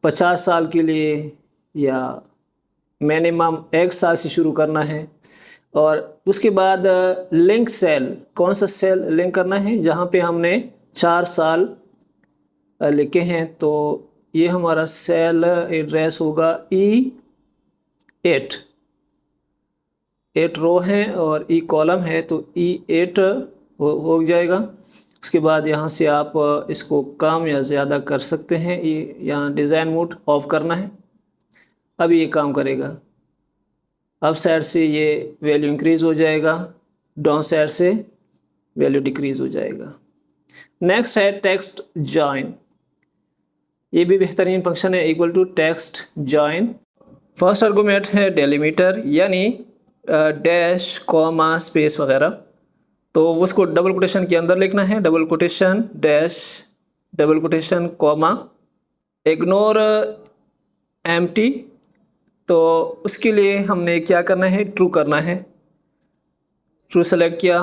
50 साल के लिए, या मिनिमम 1 साल से शुरू करना है। और उसके बाद लिंक सेल, कौन सा सेल लिंक करना है, जहाँ पे हमने 4 साल लिखे हैं। तो ये हमारा सेल एड्रेस होगा E8, 8 रो है और E कॉलम है तो E8 हो जाएगा। उसके बाद यहाँ से आप इसको कम या ज़्यादा कर सकते हैं। ये यहाँ डिज़ाइन मोड ऑफ करना है, अभी ये काम करेगा। अप साइड से ये वैल्यू इंक्रीज़ हो जाएगा, डाउन साइड से वैल्यू डिक्रीज़ हो जाएगा। नेक्स्ट है टेक्स्ट जॉइन, ये भी बेहतरीन फंक्शन है, equal to text join. First argument है डेलीमीटर, यानी डैश कॉमा स्पेस वगैरह, तो उसको डबल कोटेशन के अंदर लिखना है, double quotation dash double quotation comma, ignore empty. तो उसके लिए हमने क्या करना है, ट्रू करना है। ट्रू सेलेक्ट किया,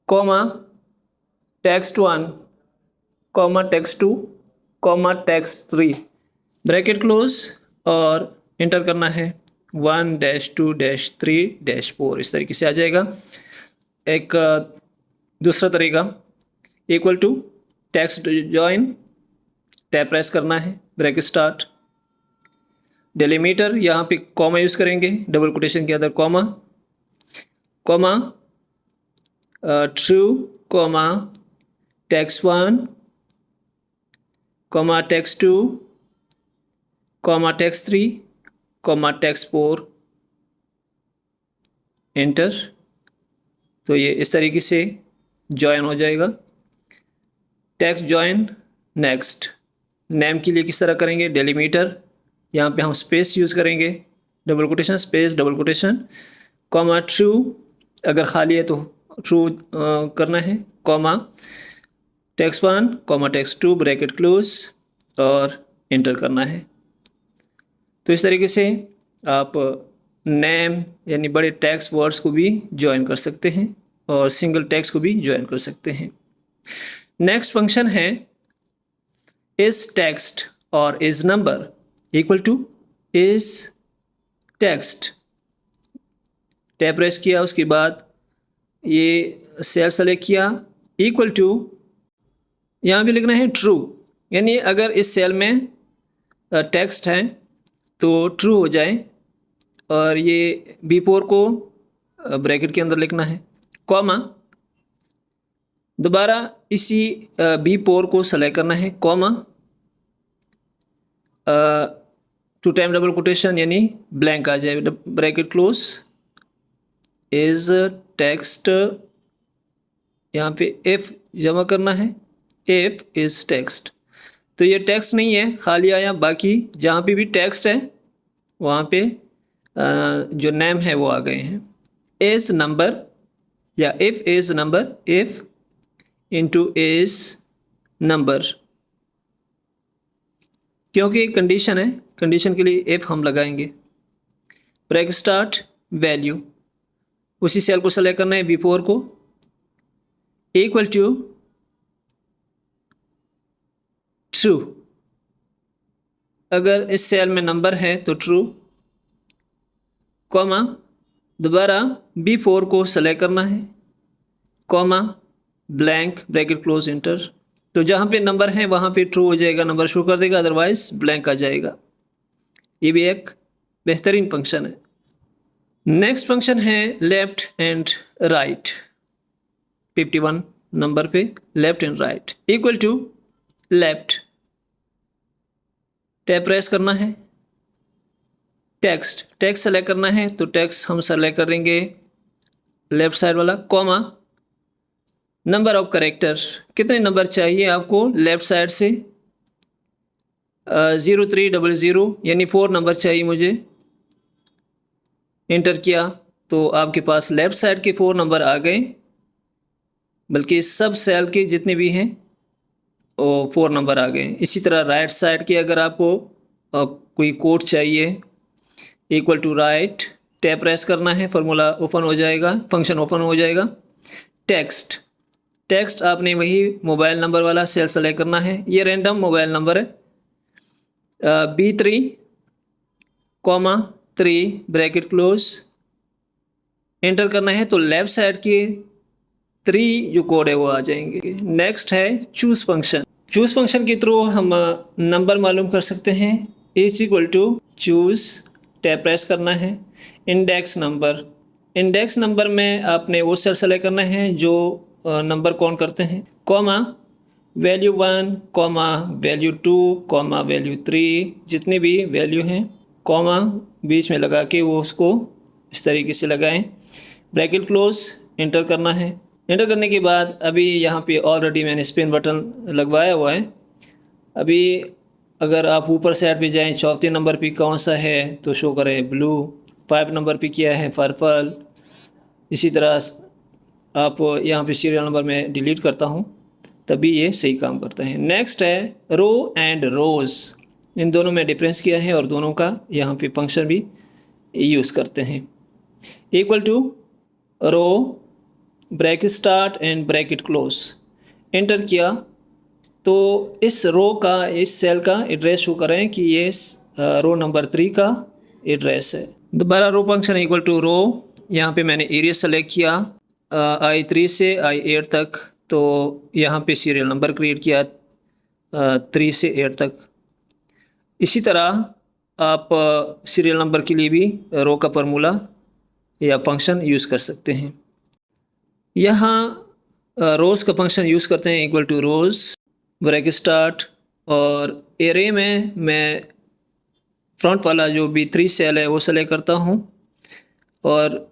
comma text 1 comma text 2 comma text 3 bracket close, और इंटर करना है 1-2-3-4। इस तरीके से आ जाएगा। एक दूसरा तरीका, equal to text join, tab press करना है, ब्रैकेट स्टार्ट, डेलीमीटर, यहाँ पे कॉमा यूज़ करेंगे, डबल कोटेशन के अंदर comma, comma true comma text 1 comma text 2 comma text 3 comma text 4, enter. तो ये इस तरीके से जॉइन हो जाएगा। Text join. नेक्स्ट, नेम के लिए किस तरह करेंगे, डेलीमीटर, यहाँ पे हम स्पेस यूज़ करेंगे, double quotation space double quotation, comma true, अगर खाली है तो ट्रू करना है, comma text 1 comma text 2 bracket close, और इंटर करना है। तो इस तरीके से आप नेम यानी बड़े टेक्स्ट वर्ड्स को भी ज्वाइन कर सकते हैं और सिंगल टेक्स्ट को भी ज्वाइन कर सकते हैं। नेक्स्ट फंक्शन है इज टेक्स्ट और is number, equal two is text. Tab press किया, उसके बाद ये सेल सेलेक्ट किया, इक्वल टू यहाँ भी लिखना है ट्रू, यानी अगर इस सेल में टेक्स्ट है तो ट्रू हो जाए, और ये B4 को ब्रैकेट के अंदर लिखना है, कॉमा दोबारा इसी B4 को सेलेक्ट करना है, comma two time double quotation यानी ब्लैंक आ जाए, ब्रैकेट क्लोज इज टेक्स्ट, यहाँ पे एफ जमा करना है, एफ इज टेक्स्ट। तो ये टेक्स्ट नहीं है, खाली आया, बाकी जहाँ पे भी टेक्स्ट है वहाँ पे जो नेम है वो आ गए हैं। एज नंबर या if is number, if into is number, क्योंकि कंडीशन है, कंडीशन के लिए इफ हम लगाएंगे। ब्रैकेट स्टार्ट वैल्यू, उसी सेल को सेलेक्ट करना है B4 को, इक्वल टू ट्रू, अगर इस सेल में नंबर है तो ट्रू, कॉमा दोबारा B4 को सेलेक्ट करना है, comma blank bracket close enter. तो जहाँ पे नंबर है वहाँ पे ट्रू हो जाएगा, नंबर शो कर देगा, अदरवाइज ब्लैंक आ जाएगा। ये भी एक बेहतरीन फंक्शन है। नेक्स्ट फंक्शन है लेफ्ट एंड राइट, 51 नंबर पे left and right, equal to left, tap press करना है, टेक्स्ट, टेक्स्ट सेलेक्ट करना है तो टेक्स्ट हम सेलेक्ट करेंगे लेफ्ट साइड वाला, कॉमा नंबर ऑफ करेक्टर, कितने नंबर चाहिए आपको लेफ्ट साइड से, 0300 यानी 4 नंबर चाहिए मुझे। इंटर किया तो आपके पास लेफ़्ट साइड के 4 नंबर आ गए, बल्कि सब सेल के जितने भी हैं वो 4 नंबर आ गए। इसी तरह राइट साइड के अगर आपको कोई कोड चाहिए, equal to right, tap press करना है, फार्मूला ओपन हो जाएगा, फंक्शन ओपन हो जाएगा। टेक्स्ट, टेक्स्ट आपने वही मोबाइल नंबर वाला सेल सेलेक्ट करना है, ये रैंडम मोबाइल नंबर है, B3 comma 3 bracket close, enter करना है तो लेफ़्ट साइड के 3 जो कोड है वो आ जाएंगे। नेक्स्ट है चूज़ फंक्शन, चूज़ फंक्शन के थ्रू हम नंबर मालूम कर सकते हैं, is equal to choose, tap press करना है, इंडेक्स नंबर, इंडेक्स नंबर में आपने वो सेल सेलेक्ट करना है जो नंबर काउंट करते हैं, comma value 1 comma value 2 comma value 3, जितने भी वैल्यू हैं कॉमा बीच में लगा के वो उसको इस तरीके से लगाएं, ब्रैकेट क्लोज, एंटर करना है। एंटर करने के बाद अभी यहाँ पे ऑलरेडी मैंने स्पिन बटन लगवाया हुआ है। अभी अगर आप ऊपर साइड पे जाएं, 34 नंबर पे कौन सा है तो शो करे ब्लू, 5 नंबर पे किया है पर्पल। इसी तरह आप यहाँ पे सीरियल नंबर में डिलीट करता हूँ तभी ये सही काम करता है। नेक्स्ट है रो एंड रोज़, इन दोनों में डिफरेंस किया है और दोनों का यहाँ पे फंक्शन भी यूज़ करते हैं। Equal to row, bracket start and bracket close, enter किया तो इस रो का, इस सेल का एड्रेस शो करें कि ये रो नंबर 3 का एड्रेस है। दोबारा रो फंक्शन इक्वल टू रो, यहाँ पे मैंने एरिया सेलेक्ट किया I3 से I8 तक, तो यहाँ पे सीरियल नंबर क्रिएट किया 3 से 8 तक। इसी तरह आप सीरियल नंबर के लिए भी रो का फार्मूला या फंक्शन यूज़ कर सकते हैं। यहाँ रोज़ का फंक्शन यूज़ करते हैं, equal to rose, bracket start, और एरे में मैं फ्रंट वाला जो B3 सेल है वो सेलेक्ट करता हूँ और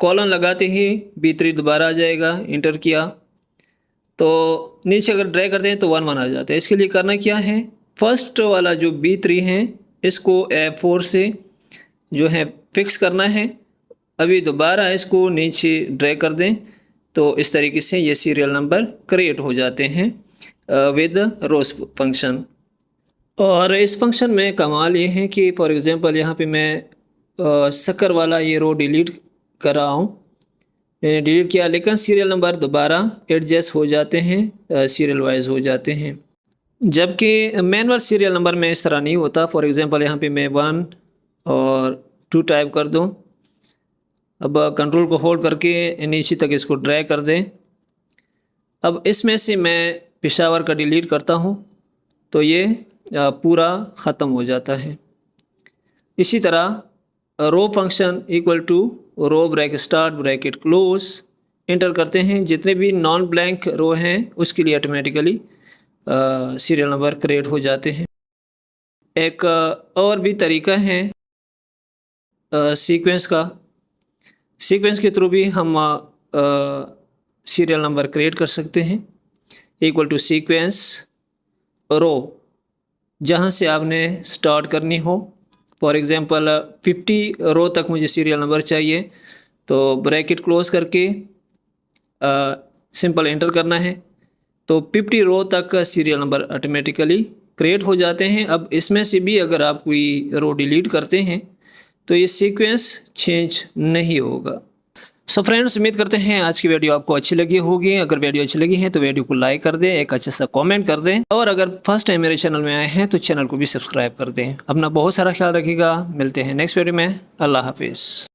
कॉलन लगाते ही B3 दोबारा आ जाएगा। इंटर किया तो नीचे अगर ड्रैग करते हैं तो 1 1 आ जाता है। इसके लिए करना क्या है, फर्स्ट वाला जो B3 है इसको F4 से जो है फिक्स करना है। अभी दोबारा इसको नीचे ड्रैग कर दें तो इस तरीके से ये सीरियल नंबर क्रिएट हो जाते हैं विद रोज़ फंक्शन। और इस फंक्शन में कमाल ये है कि फॉर एग्ज़ाम्पल यहाँ पे मैं शक्कर वाला ये रो डिलीट कर रहा हूँ, मैंने डिलीट किया, लेकिन सीरियल नंबर दोबारा एडजस्ट हो जाते हैं, सीरियल वाइज हो जाते हैं। जबकि मैनुअल सीरियल नंबर में इस तरह नहीं होता। फॉर एग्ज़ाम्पल यहाँ पे मैं 1 और 2 टाइप कर दूँ, अब कंट्रोल को होल्ड करके नीचे तक इसको ड्रैग कर दें। अब इसमें से मैं पेशावर का डिलीट करता हूँ तो ये पूरा ख़त्म हो जाता है। इसी तरह row function equal to row bracket start bracket close enter करते हैं, जितने भी नॉन ब्लैंक रो हैं उसके लिए ऑटोमेटिकली सीरियल नंबर क्रिएट हो जाते हैं। एक और भी तरीका है सीक्वेंस का। सीक्वेंस के थ्रू भी हम सीरियल नंबर क्रिएट कर सकते हैं। इक्वल टू सीक्वेंस रो, जहाँ से आपने स्टार्ट करनी हो। फॉर एग्ज़ाम्पल 50 रो तक मुझे सीरियल नंबर चाहिए, तो ब्रैकेट क्लोज करके सिंपल एंटर करना है, तो 50 रो तक सीरियल नंबर ऑटोमेटिकली क्रिएट हो जाते हैं। अब इसमें से भी अगर आप कोई रो डिलीट करते हैं तो ये सीक्वेंस चेंज नहीं होगा। सो फ्रेंड्स, उम्मीद करते हैं आज की वीडियो आपको अच्छी लगी होगी। अगर वीडियो अच्छी लगी है तो वीडियो को लाइक कर दें, एक अच्छा सा कमेंट कर दें, और अगर फर्स्ट टाइम मेरे चैनल में आए हैं तो चैनल को भी सब्सक्राइब कर दें। अपना बहुत सारा ख्याल रखिएगा। मिलते हैं नेक्स्ट वीडियो में। अल्लाह हाफिज़।